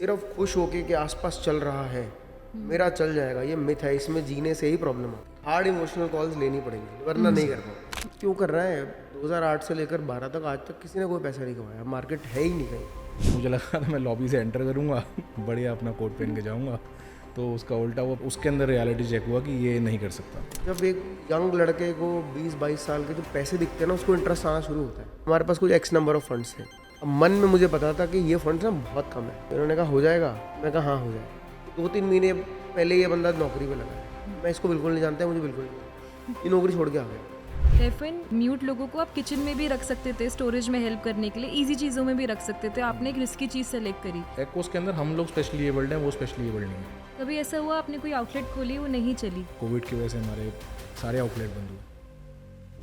सिर्फ खुश होके कि आसपास चल रहा है मेरा चल जाएगा, ये मिथ है। इसमें जीने से ही प्रॉब्लम है। हार्ड इमोशनल कॉल्स लेनी पड़ेंगी वरना नहीं कर पाओ। क्यों कर रहा है? 2008 से लेकर 12 तक आज तक किसी ने कोई पैसा नहीं कमाया। मार्केट है ही नहीं कहीं। मुझे लगा था मैं लॉबी से एंटर करूँगा, बढ़िया अपना कोट पहन के जाऊँगा, तो उसका उल्टा हुआ। उसके अंदर रियलिटी चेक हुआ कि ये नहीं कर सकता। जब एक यंग लड़के को 20-22 साल के जो पैसे दिखते हैं ना, उसको इंटरेस्ट आना शुरू होता है। हमारे पास कुछ एक्स नंबर ऑफ फंड्स थे। अब मन में मुझे पता था कि ये फंड्स ना बहुत कम है। इन्होंने कहा हो जाएगा, मैं कहा हाँ हो जाएगा। 2-3 महीने पहले ये बंदा नौकरी पे लगा है। मैं इसको बिल्कुल नहीं जानता, मुझे बिल्कुल नहीं, ये नौकरी छोड़ के आ गया। डेफिन म्यूट लोगों को आप किचन में भी रख सकते थे, स्टोरेज में हेल्प करने के लिए, इजी चीज़ों में भी रख सकते थे। आपने एक रिस्की चीज़ सेलेक्ट करी। एक्कोस के अंदर हम लोग स्पेशली एबल्ड हैं, वो स्पेशली एबल्ड नहीं है। कभी ऐसा हुआ आपने कोई आउटलेट खोली, वो नहीं चली? कोविड की वजह से हमारे सारे आउटलेट बंद हुए।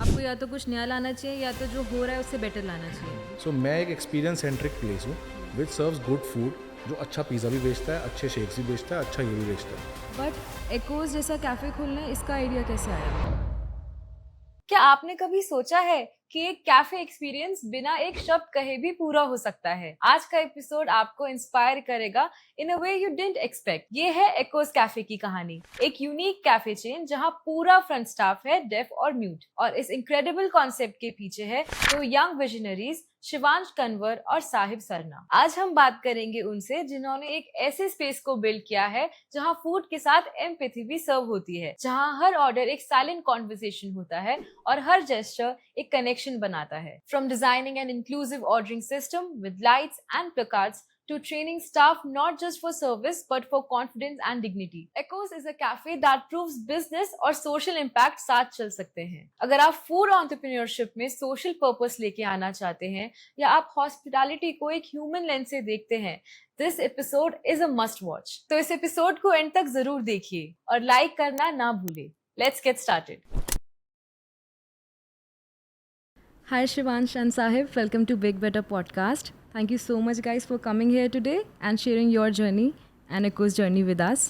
आपको या तो कुछ नया लाना चाहिए या तो जो हो रहा है उससे बेटर लाना चाहिए। सो मैं एक एक्सपीरियंस सेंट्रिक प्लेस हूँ विच सर्व्स गुड फूड, जो अच्छा पिज़्ज़ा भी बेचता है, अच्छे शेक्स भी बेचता है, अच्छा ये भी बेचता है। बट एकोस जैसा कैफ़े खोलना है, इसका आइडिया कैसे आया? क्या आपने कभी सोचा है कि एक कैफे एक्सपीरियंस बिना एक शब्द कहे भी पूरा हो सकता है? आज का एपिसोड आपको इंस्पायर करेगा इन अ वे यू डिडंट एक्सपेक्ट। ये है एकोस कैफे की कहानी, एक यूनिक कैफे चेन जहां पूरा फ्रंट स्टाफ है डेफ और म्यूट। और इस इनक्रेडिबल कॉन्सेप्ट के पीछे है दो यंग विजनरीज, शिवांश कन्वर और साहिब सरना। आज हम बात करेंगे उनसे जिन्होंने एक ऐसे स्पेस को बिल्ड किया है जहां फूड के साथ एम्पैथी भी सर्व होती है, जहां हर ऑर्डर एक साइलेंट कॉन्वर्सेशन होता है और हर जेस्चर एक कनेक्शन बनाता है। From designing an inclusive ordering system with lights and placards to training staff not just for service but for confidence and dignity. Echoes is a cafe that proves business और social impact साथ चल सकते हैं। अगर आप food entrepreneurship में social purpose लेके आना चाहते हैं या आप हॉस्पिटैलिटी को एक ह्यूमन लेंस से देखते हैं, this episode is a must watch. तो इस एपिसोड को एंड तक जरूर देखिए और लाइक करना ना भूले। Let's get started. Hi Shivansh and Sahib, welcome to Big Better Podcast. Thank you so much guys for coming here today and sharing your journey and Echo's journey with us.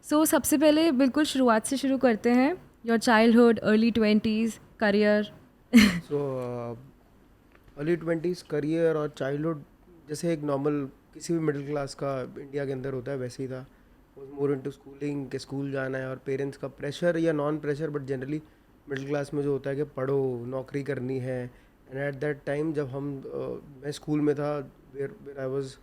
So सबसे पहले बिल्कुल शुरुआत से शुरू करते हैं। Your childhood, early 20s, career. So early 20s career और childhood जैसे एक नॉर्मल किसी भी मिडिल क्लास का इंडिया के अंदर होता है वैसे ही था। वॉज मोर इनटू स्कूलिंग, के स्कूल जाना है और पेरेंट्स का प्रेशर या non pressure, but generally middle class में जो होता है कि पढ़ो, नौकरी करनी है। एंड एट दैट टाइम जब मैं स्कूल में था, वेयर आई वाज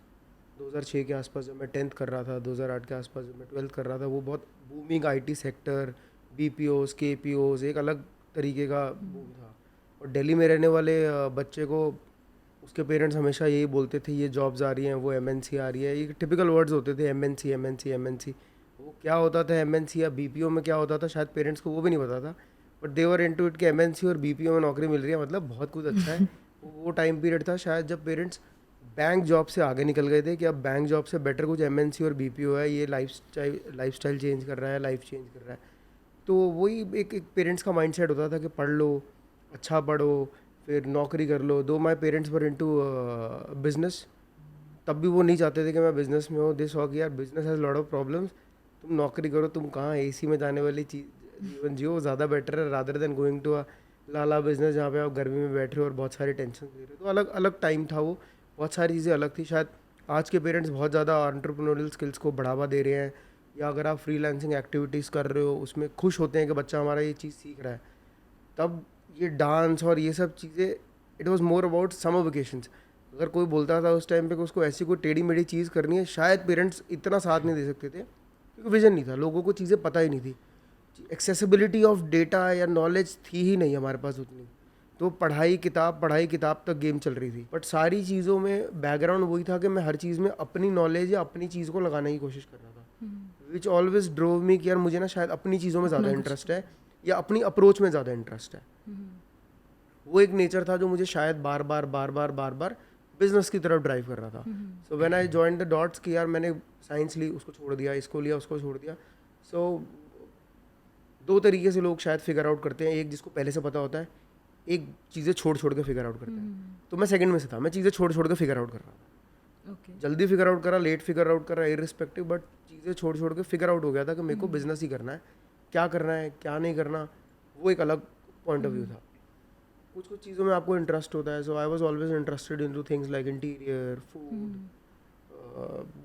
2006 के आसपास, जब मैं 10th कर रहा था, 2008 के आसपास जब मैं 12th कर रहा था, वो बहुत बूमिंग आईटी सेक्टर, बीपीओज, केपीओज, एक अलग तरीके का बूम था। और दिल्ली में रहने वाले बच्चे को उसके पेरेंट्स हमेशा यही बोलते थे, ये जॉब्स आ रही हैं, वो एमएनसी आ रही है। ये टिपिकल वर्ड्स होते थे, एमएनसी एमएनसी एमएनसी। वो क्या होता था एमएनसी या बीपीओ में क्या होता था, शायद पेरेंट्स को वो भी नहीं पता था, बट देवर इनटू इट कि एमएनसी और बीपीओ में नौकरी मिल रही है मतलब बहुत कुछ अच्छा है। वो टाइम पीरियड था शायद जब पेरेंट्स बैंक जॉब से आगे निकल गए थे कि अब बैंक जॉब से बेटर कुछ एमएनसी और बीपीओ है, ये लाइफस्टाइल चेंज कर रहा है, लाइफ चेंज कर रहा है। तो वही एक पेरेंट्स का माइंडसेट होता था कि पढ़ लो, अच्छा पढ़ो, फिर नौकरी कर लो। दो my parents were into business, तब भी वो नहीं चाहते थे कि मैं बिज़नेस में हूँ। दे सॉ कि यार business has lot of problems, तुम नौकरी करो, तुम कहाँ एसी में जाने वाली जीवन जियो, ज़्यादा बेटर है rather than going to a लाला बिजनेस जहाँ पे आप गर्मी में बैठ रहे हो और बहुत सारी टेंशन ले रहे हो। तो अलग अलग टाइम था वो, बहुत सारी चीज़ें अलग थी। शायद आज के पेरेंट्स बहुत ज़्यादा एंटरप्रेन्योरियल स्किल्स को बढ़ावा दे रहे हैं, या अगर आप फ्रीलांसिंग एक्टिविटीज़ कर रहे हो उसमें खुश होते हैं कि बच्चा हमारा ये चीज़ सीख रहा है। तब ये डांस और ये सब चीज़ें, it was more about summer vacations. अगर कोई बोलता था उस टाइम पे कि उसको ऐसी कोई टेढ़ी मेढ़ी चीज़ करनी है, शायद पेरेंट्स इतना साथ नहीं दे सकते थे क्योंकि विजन नहीं था, लोगों को चीज़ें पता ही नहीं थी। एक्सेसिबिलिटी ऑफ डेटा या नॉलेज थी ही नहीं हमारे पास उतनी। तो पढ़ाई किताब तक गेम चल रही थी, बट सारी चीज़ों में बैकग्राउंड वही था कि मैं हर चीज़ में अपनी नॉलेज या अपनी चीज़ को लगाने की कोशिश कर रहा था, विच ऑलवेज ड्रोव मी कि यार मुझे ना शायद अपनी चीज़ों में ज़्यादा इंटरेस्ट है या अपनी अप्रोच में ज़्यादा इंटरेस्ट है। वो एक नेचर था जो मुझे शायद बार बार बिजनेस की तरफ ड्राइव कर रहा था। So when I join the dots कि यार मैंने साइंस ली, उसको छोड़ दिया, इसको लिया, उसको छोड़ दिया। सो दो तरीके से लोग शायद फिगर आउट करते हैं, एक जिसको पहले से पता होता है, एक चीज़ें छोड़ के फिगर आउट करता है। तो मैं सेकंड में से था, मैं चीज़ें छोड़ के फिगर आउट कर रहा था। Okay. जल्दी फिगर आउट करा, लेट फिगर आउट करा, इररिस्पेक्टिव, बट चीज़ें छोड़ के फिगर आउट हो गया था कि मेरे को बिजनेस ही करना है, क्या करना है क्या नहीं करना, वो एक अलग पॉइंट ऑफ व्यू था। कुछ चीज़ों में आपको इंटरेस्ट होता है। So I was always interested in two things like interior, food,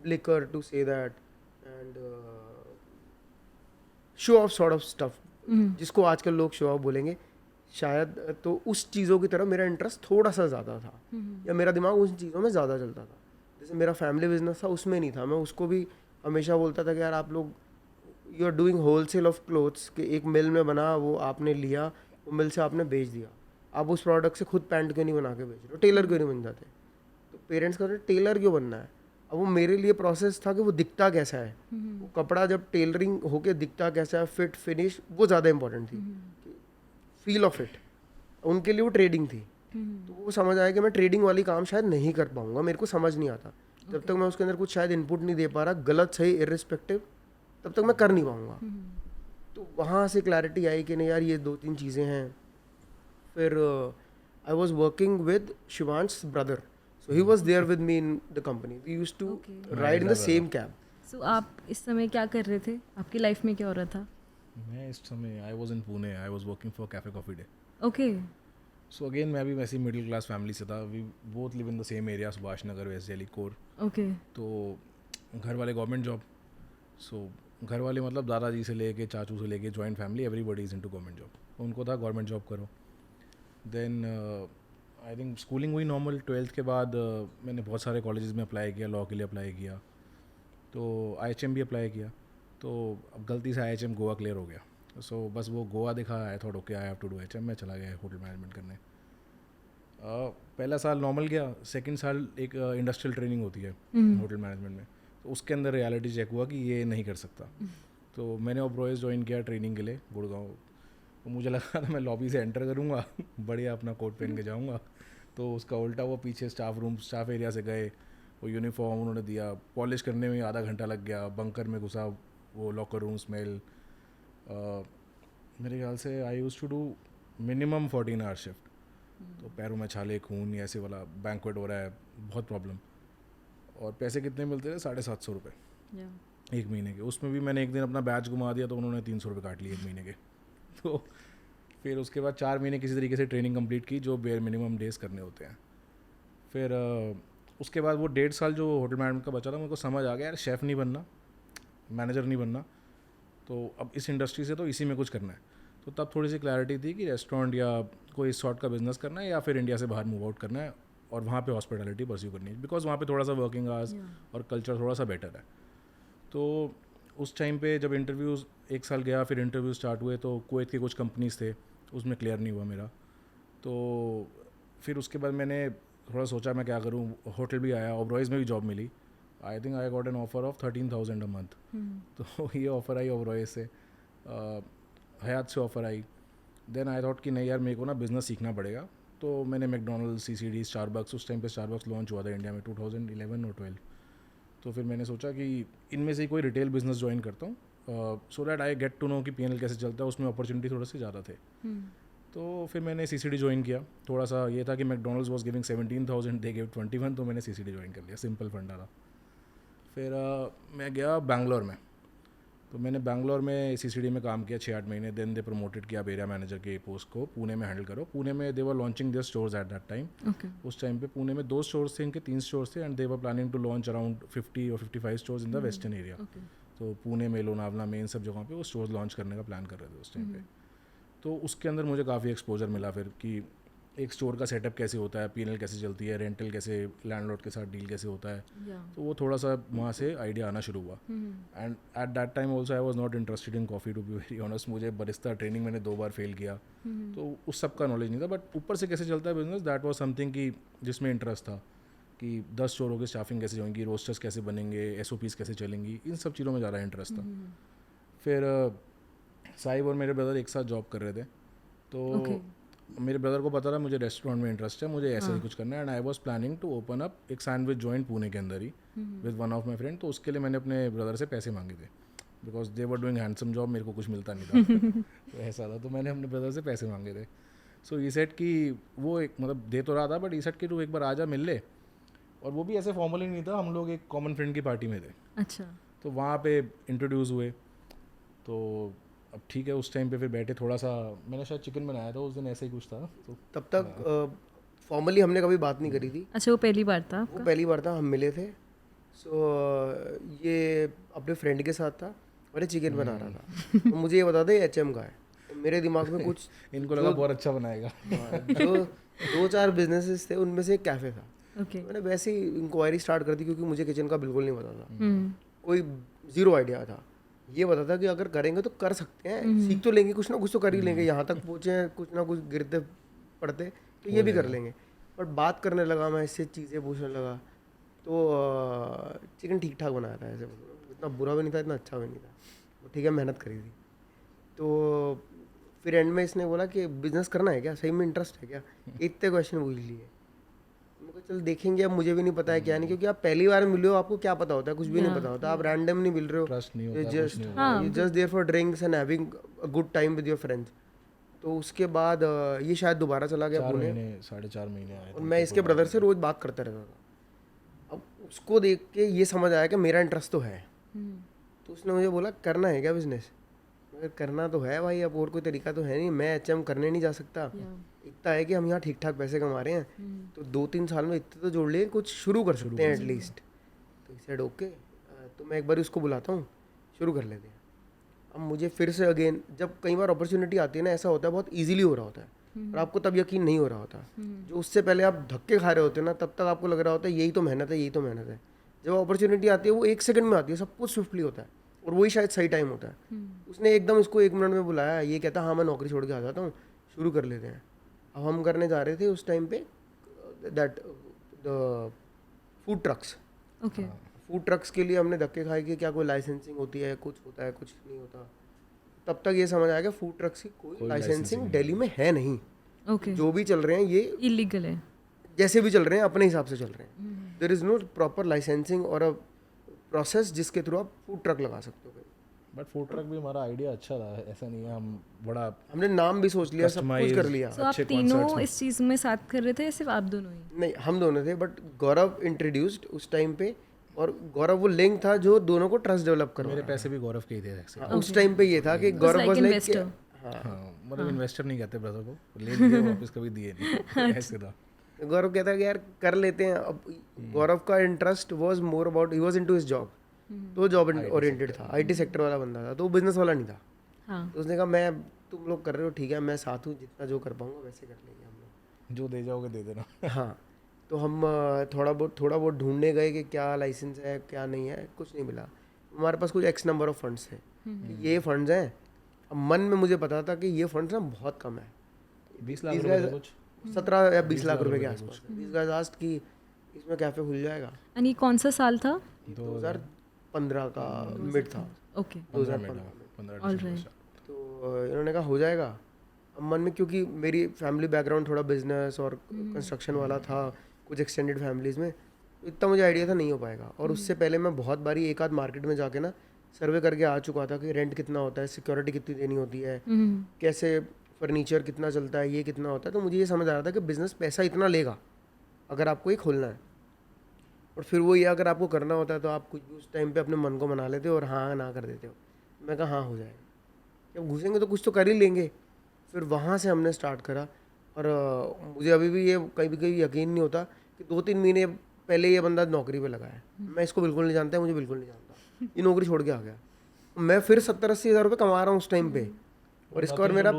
liquor to say that, and show off sort of stuff, जिसको आजकल लोग शो ऑफ बोलेंगे शायद, तो उस चीज़ों की तरफ मेरा इंटरेस्ट थोड़ा सा ज़्यादा था, या मेरा दिमाग उन चीज़ों में ज़्यादा चलता था. जैसे मेरा फैमिली बिजनेस था, उसमें नहीं था. मैं उसको भी हमेशा बोलता था कि यार आप लोग you are doing whole sale of clothes, कि एक मिल में बना, वो आपने लिया, वो मिल से आपने बेच दिया. आप उस प्रोडक्ट से खुद पैंट क्यों नहीं बना के बेच रहे हो, टेलर क्यों नहीं बन जाते. तो पेरेंट्स कहते टेलर क्यों बनना है. अब वो मेरे लिए प्रोसेस था कि वो दिखता कैसा है, वो कपड़ा जब टेलरिंग होके दिखता कैसा है, फिट फिनिश, वो ज़्यादा इंपॉर्टेंट थी. फील ऑफ इट, उनके लिए वो ट्रेडिंग थी. तो वो समझ आया कि मैं ट्रेडिंग वाली काम शायद नहीं कर पाऊंगा, मेरे को समझ नहीं आता. जब तक मैं उसके अंदर कुछ शायद इनपुट नहीं दे पा रहा, गलत सही इर्रिस्पेक्टिव, तब तक मैं कर नहीं पाऊंगा. तो वहाँ से क्लैरिटी आई कि नहीं यार ये 2-3 चीज़ें हैं. फिर I was working with Shivansh brother, so he was there with me in the company. We use to ride in the same cab. So आप इस समय क्या कर रहे थे, आपकी लाइफ में क्या हो रहा था? मैं इस समय I was in Pune, I was working for Cafe Coffee Day. Okay. So again मैं भी वैसी मिडिल क्लास फैमिली से था. We both live in the same area, Subhash Nagar, west Delhi core. Okay. तो घर वाले गवर्नमेंट जॉब. सो घर वाले मतलब दादाजी से लेके चाचू से लेके joint family, everybody is into government job. उनको था गवर्नमेंट जॉब करो. देन आई थिंक स्कूलिंग हुई नॉर्मल. 12th के बाद मैंने बहुत सारे कॉलेजेस में अप्लाई किया, लॉ के लिए अप्लाई किया, तो IHM भी अप्लाई किया. तो अब गलती से IHM गोवा क्लियर हो गया. सो बस वो गोवा दिखा, I thought okay I have to do HM. मैं चला गया होटल मैनेजमेंट करने. पहला साल नॉर्मल गया. सेकंड साल एक इंडस्ट्रियल ट्रेनिंग होती है होटल मैनेजमेंट में, तो उसके अंदर रियलिटी चेक हुआ कि ये नहीं कर सकता. तो मैंने ओब्रॉयज़ ज्वाइन किया ट्रेनिंग के लिए गुड़गांव. तो मुझे लगा था मैं लॉबी से एंटर करूँगा, बढ़िया अपना कोट पहन के जाऊँगा. तो उसका उल्टा हुआ. पीछे स्टाफ एरिया से गए, वो यूनिफॉर्म उन्होंने दिया, पॉलिश करने में आधा घंटा लग गया. बंकर में घुसा, वो लॉकर रूम स्मेल. मेरे ख्याल से I use to do minimum 14 hour shift. तो पैरों में छाले, खून, ऐसे वाला बैंक्वेट हो रहा है, बहुत प्रॉब्लम. और पैसे कितने मिलते थे? 750 रुपये एक महीने के. उसमें भी मैंने एक दिन अपना बैच घुमा दिया तो उन्होंने 300 रुपये काट लिए एक महीने के. तो फिर उसके बाद 4 महीने किसी तरीके से ट्रेनिंग कंप्लीट की, जो बेयर मिनिमम डेज़ करने होते हैं. फिर उसके बाद वो 1.5 साल जो होटल मैनेजमेंट का बचा था, मेरे को समझ आ गया यार शेफ़ नहीं बनना, मैनेजर नहीं बनना. तो अब इस इंडस्ट्री से तो इसी में कुछ करना है. तो तब थोड़ी सी क्लैरिटी थी कि रेस्टोरेंट या कोई इस सॉर्ट का बिजनेस करना है, या फिर इंडिया से बाहर मूव आउट करना है और वहाँ पे हॉस्पिटैलिटी परस्यू करनी है, बिकॉज वहाँ पे थोड़ा सा वर्किंग आवर्स और कल्चर थोड़ा सा बेटर है. तो उस टाइम पे जब इंटरव्यूज़ 1 साल गया, फिर इंटरव्यू स्टार्ट हुए, तो कुवैत के कुछ कंपनीज थे, उसमें क्लियर नहीं हुआ मेरा. तो फिर उसके बाद मैंने थोड़ा सोचा मैं क्या करूँ. होटल भी आया, ओब्रॉयज़ में भी जॉब मिली. I think I got an offer of 13,000 a month. तो ये ऑफ़र आई ओब्रॉयज़ से, हयात से ऑफ़र आई. देन आई थॉट कि नहीं यार, मेरे को ना बिज़नेस सीखना पड़ेगा. तो मैंने मैकडोनल्ड्स, CCD, स्टारबक्स, उस टाइम पे स्टारबक्स लॉन्च हुआ था इंडिया में 2011 और 12. तो फिर मैंने सोचा कि इनमें से ही कोई रिटेल बिजनेस ज्वाइन करता हूँ, so that I get to know कि PNL कैसे चलता है. उसमें अपॉर्चुनिटी थोड़े से ज़्यादा थे. तो फिर मैंने CCD ज्वाइन किया. थोड़ा सा ये था कि McDonald's was giving 17,000, they give 21, तो मैंने CCD ज्वाइन कर लिया. सिंपल फंडा था. फिर मैं गया बैंगलोर में. तो मैंने बैंगलोर में CCD में काम किया 6-8 महीने. देन दे प्रमोटेड किया आप एरिया मैनेजर के पोस्ट को पुणे में हैंडल करो. पुणे में they were launching their stores at that time. उस टाइम पे पुणे में 2 स्टोर्स थे, इनके 3 स्टोर्स थे, and they were planning to launch around 50 और 55 stores in the western area. तो पुणे में, लोनावला में, इन सब जगहों पे वो स्टोर्स लॉन्च करने का प्लान कर रहे थे उस टाइम पे. तो उसके अंदर मुझे काफ़ी एक्सपोजर मिला फिर कि एक स्टोर का सेटअप कैसे होता है, PNL कैसे चलती है, रेंटल कैसे, लैंडलॉर्ड के साथ डील कैसे होता है. तो वो थोड़ा सा वहाँ से आइडिया आना शुरू हुआ. And at that time also I was not interested in coffee, to be very honest. मुझे बरिस्ता ट्रेनिंग मैंने 2 बार फेल किया, तो उस सब का नॉलेज नहीं था. बट ऊपर से कैसे चलता है बिजनेस, दैट वॉज समथिंग कि जिसमें इंटरेस्ट था, कि 10 स्टोरों की स्टाफिंग कैसे होंगी, रोस्टर्स कैसे बनेंगे, SOPs कैसे चलेंगी, इन सब चीज़ों में ज़्यादा इंटरेस्ट था. फिर साहिब और मेरे ब्रदर एक साथ जॉब कर रहे थे. तो मेरे ब्रदर को पता था मुझे रेस्टोरेंट में इंटरेस्ट है, मुझे ऐसा ही कुछ करना है. And I was planning to open up एक सैंडविच जॉइंट पुणे के अंदर ही with one of my friend. तो उसके लिए मैंने अपने ब्रदर से पैसे मांगे थे, because they were doing handsome job, मेरे को कुछ मिलता नहीं था. तो ऐसा था. तो मैंने अपने ब्रदर से पैसे मांगे थे. सो ई सेट कि वो एक मतलब दे तो रहा था, बट ई सेट कि तू एक बार आ जा, मिल ले. और वो भी ऐसे फॉर्मली नहीं था, हम लोग एक कॉमन फ्रेंड की पार्टी में थे. अच्छा. तो वहाँ पे इंट्रोड्यूस हुए. तो अब ठीक है, उस टाइम पे फिर बैठे, थोड़ा सा मैंने शायद चिकन बनाया था उस दिन, ऐसा ही कुछ था. तो तब तक फॉर्मली हमने कभी बात नहीं करी थी. अच्छा, वो पहली बार था वो आपका? पहली बार था, हम मिले थे. सो ये अपने फ्रेंड के साथ था और ये चिकन बना रहा था, तो मुझे ये बता दे HM का है। तो मेरे दिमाग में कुछ इनको लगा बहुत अच्छा बनाएगा। जो 2-4 बिजनेसेस थे उनमें से एक कैफ़े था। ओके। मैंने वैसे ही इंक्वायरी स्टार्ट कर दी क्योंकि मुझे किचन का बिल्कुल नहीं पता था, हम्म। कोई ज़ीरो आइडिया था। ये पता था कि अगर करेंगे तो कर सकते हैं, सीख तो लेंगे, कुछ ना कुछ तो कर ही लेंगे, यहाँ तक पहुँचे हैं कुछ ना कुछ गिरते पड़ते तो ये भी कर लेंगे। बट बात करने लगा मैं, इससे चीज़ें पूछने लगा, तो चिकन ठीक ठाक बनाया था, ऐसे इतना बुरा भी नहीं था, इतना अच्छा भी नहीं था, तो ठीक है मेहनत करी थी। तो फिर एंड में इसने बोला कि बिजनेस करना है क्या, सही में इंटरेस्ट है क्या, इतने क्वेश्चन पूछ लिए। मैं कहा चल देखेंगे, अब मुझे भी नहीं पता है क्या नहीं, क्योंकि आप पहली बार मिले हो, आपको क्या पता होता है, कुछ भी नहीं पता होता, आप रैंडम नहीं मिल रहे हो, ट्रस्ट नहीं होता, just there for drinks and having a good time with your friends. तो उसके बाद ये शायद दोबारा चला गया 4 पुणे, महीने 4.5 महीने आए और मैं इसके ब्रदर से रोज़ बात करता रहता था। अब उसको देख के ये समझ आया कि मेरा इंटरेस्ट तो है, तो उसने मुझे बोला करना है क्या बिजनेस। मगर करना तो है भाई, अब और कोई तरीका तो है नहीं, मैं HM करने नहीं जा सकता। इतना है कि हम यहाँ ठीक ठाक पैसे कमा रहे हैं, तो 2-3 साल में इतने तो जोड़ लिए, कुछ शुरू कर सकते हैं एटलीस्ट। तो ही सेड ओके, तो मैं एक बार उसको बुलाता हूँ, शुरू कर लेते हैं। अब मुझे फिर से अगेन, जब कई बार अपॉर्चुनिटी आती है ना, ऐसा होता है बहुत ईजिली हो रहा होता है और आपको तब यकीन नहीं हो रहा होता। जो उससे पहले आप धक्के खा रहे होते हैं ना, तब तक आपको लग रहा होता है यही तो मेहनत है, यही तो मेहनत है। जब अपॉर्चुनिटी आती है वो 1 सेकंड में आती है, सब कुछ स्विफ्टली होता है, और वही शायद सही टाइम होता है। उसने एकदम इसको 1 मिनट में बुलाया, ये कहता हाँ मैं नौकरी छोड़ के आ जाता हूँ, शुरू कर लेते हैं। अब हम करने जा रहे थे उस टाइम पे that the food trucks. Okay. Food trucks के लिए हमने धक्के खाए कि क्या कोई लाइसेंसिंग होती है, कुछ होता है, कुछ नहीं होता। तब तक ये समझ आया कि फूड ट्रक्स की कोई लाइसेंसिंग दिल्ली में है नहीं। ओके। जो भी चल रहे हैं ये इलीगल है। जैसे भी चल रहे हैं अपने हिसाब से चल रहे हैं। There is no proper licensing और अ प्रोसेस जिसके थ्रू आप फूड ट्रक लगा सकते हो। बट फूड ट्रक भी हमारा आइडिया अच्छा था, ऐसा नहीं है, हम बड़ा हमने नाम भी सोच लिया, सब कुछ कर लिया। तो आप तीनों इस चीज़ में साथ कर रहे थे या सिर्फ आप दोनों ही? नहीं, हम दोनों थे, बट गौरव इंट्रोड्यूस्ड उस टाइम पे, और गौरव वो लिंक था जो दोनों को ट्रस्ट डेवलप कर। मेरे पैसे भी गौरव के ही थे ऐसे। उस टाइम पे ये था कि गौरव वाज लाइक, हाँ, मतलब इन्वेस्टर नहीं कहते ब्रदर को, ले लिए वापस कभी दिए नहीं, ऐसे था। गौरव कहता है कि यार कर लेते हैं। अब गौरव का interest was more about, he was into his job, तो जॉब ओरिएंटेड था, IT सेक्टर वाला बंदा था, तो वो बिजनेस वाला नहीं था। हाँ। तो उसने कहा मैं, तुम लोग कर रहे हो ठीक है, मैं साथ हूँ, जितना जो कर पाऊंगा वैसे कर लेंगे हम लोग, जो दे जाओगे दे देना। हाँ। तो हम थोड़ा बहुत ढूंढने गए कि क्या लाइसेंस है क्या नहीं है, कुछ नहीं मिला। हमारे पास कुछ X नंबर ऑफ फंड्स थे, ये फंड्स हैं। अब मन में मुझे पता था कि ये फंड्स ना बहुत कम है, 20 लाख रुपए कुछ 17 या 20 लाख रुपए के आसपास। These guys asked कि इसमें कैफे खुल जाएगा। एंड ये कौन सा साल था? 2015 का मिड था। ओके। 2015 ऑलराइट। तो इन्होंने कहा हो जाएगा। अब मन में, क्योंकि मेरी फैमिली बैकग्राउंड थोड़ा बिजनेस और कंस्ट्रक्शन वाला था, कुछ एक्सटेंडेड फैमिलीज़ में, तो इतना मुझे आइडिया था नहीं हो पाएगा। और उससे पहले मैं बहुत बारी एक आध मार्केट में जाके ना सर्वे करके आ चुका था कि रेंट कितना होता है, सिक्योरिटी कितनी देनी होती है, कैसे फर्नीचर कितना चलता है, ये कितना होता है। तो मुझे ये समझ आ रहा था कि बिज़नेस पैसा इतना लेगा अगर आपको ये खोलना है। और फिर वो ये अगर आपको करना होता है तो आप कुछ भी उस टाइम पे अपने मन को मना लेते हो और हाँ ना कर देते हो। मैं कहा हाँ हो जाएगा, जब घुसेंगे तो कुछ तो कर ही लेंगे। फिर वहाँ से हमने स्टार्ट करा। और मुझे अभी भी ये कभी यकीन नहीं होता कि 2-3 महीने पहले ये बंदा नौकरी पे लगा है, मैं इसको बिल्कुल नहीं जानता है, मुझे बिल्कुल नहीं जानता, ये नौकरी छोड़ के आ गया। मैं फिर 70-80 हज़ार रुपये कमा रहा हूँ उस टाइम पे। और इसका और मेरा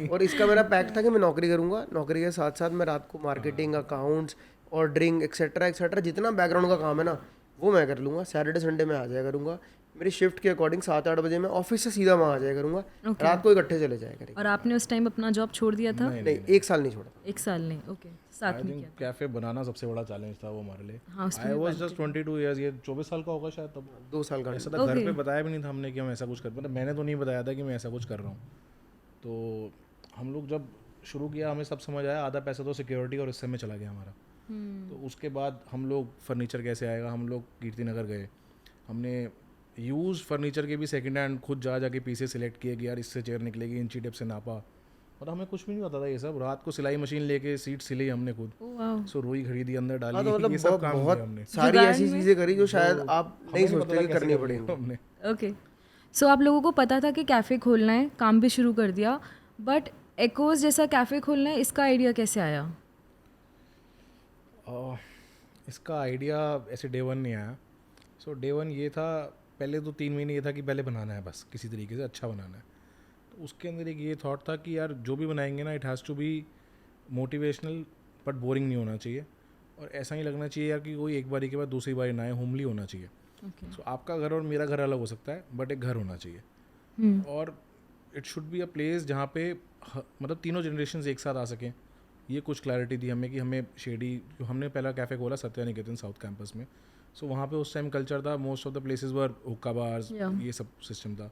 और इसका मेरा पैक्ट था कि मैं नौकरी करूँगा, नौकरी के साथ साथ मैं रात को मार्केटिंग, अकाउंट्स और ड्रिंक एक्सेट्रा जितना बैकग्राउंड का काम है ना वो मैं कर लूँगा। सैटरडे संडे में आ जाया करूँगा, मेरी शिफ्ट के अकॉर्डिंग 7-8 बजे मैं ऑफिस से सीधा वहाँ आ जाया करूँगा, रात को इकट्ठे चले जाया करेंगे। और आपने उस टाइम अपना जॉब छोड़ दिया था? नहीं, 1 साल नहीं छोड़ा। 1 साल नहीं। ओके। साथ में किया। कैफे बनाना सबसे बड़ा चैलेंज था वो हमारे लिए। हाँ, आई वाज जस्ट 22 इयर्स, ये 24 साल का होगा शायद तब। 2 साल का ऐसा था, घर पे बताया भी नहीं था हमने कि हम ऐसा कुछ कर, मतलब मैंने तो नहीं बताया था कि मैं ऐसा कुछ कर रहा हूँ। तो हम लोग जब शुरू किया हमें सब समझ आया, आधा पैसा तो सिक्योरिटी और इससे में चला गया हमारा। तो उसके बाद हम लोग फर्नीचर कैसे आएगा, हम लोग कीर्ति नगर गए, हमने यूज़ फर्नीचर के भी सेकंड हैंड खुद जाके पीसेस सिलेक्ट किए कि यार इससे चेयर निकलेगी, इंची टेप से नापा, और हमें कुछ भी नहीं पता था ये सब। रात को सिलाई मशीन लेके सीट सिली हमने खुद, सो रुई खरीदी अंदर डाली, तो मतलब ये सब काम किया हमने। सारी ऐसी चीज़ें करी जो शायद आप नहीं सोचते कि करनी पड़ेंगी हमने। ओके। सो आप लोगों को पता था कि कैफ़े खोलना है, काम भी शुरू कर दिया, बट एकोस जैसा कैफ़े खोलना है, इसका आइडिया कैसे आया? इसका आइडिया ऐसे डे वन नहीं आया. सो डे वन ये था, पहले तो 3 महीने ये था कि पहले बनाना है, बस किसी तरीके से अच्छा बनाना है. तो उसके अंदर एक ये थॉट था कि यार जो भी बनाएंगे ना, it has to be motivational but boring नहीं होना चाहिए, और ऐसा ही लगना चाहिए यार कि कोई एक बारी के बाद दूसरी बारी ना आए, होमली होना चाहिए. Okay. सो आपका घर और मेरा घर अलग हो सकता है, बट एक घर होना चाहिए. और it should be a place जहाँ पे मतलब तीनों जनरेशन एक साथ आ सकें. ये कुछ क्लैरिटी दी हमें कि हमें शेडी, जो हमने पहला कैफ़े खोला सत्या निकेतन साउथ कैंपस में, सो वहाँ पे उस टाइम कल्चर था, मोस्ट ऑफ द प्लेसेस वर हुक्का बार्स, ये सब सिस्टम था.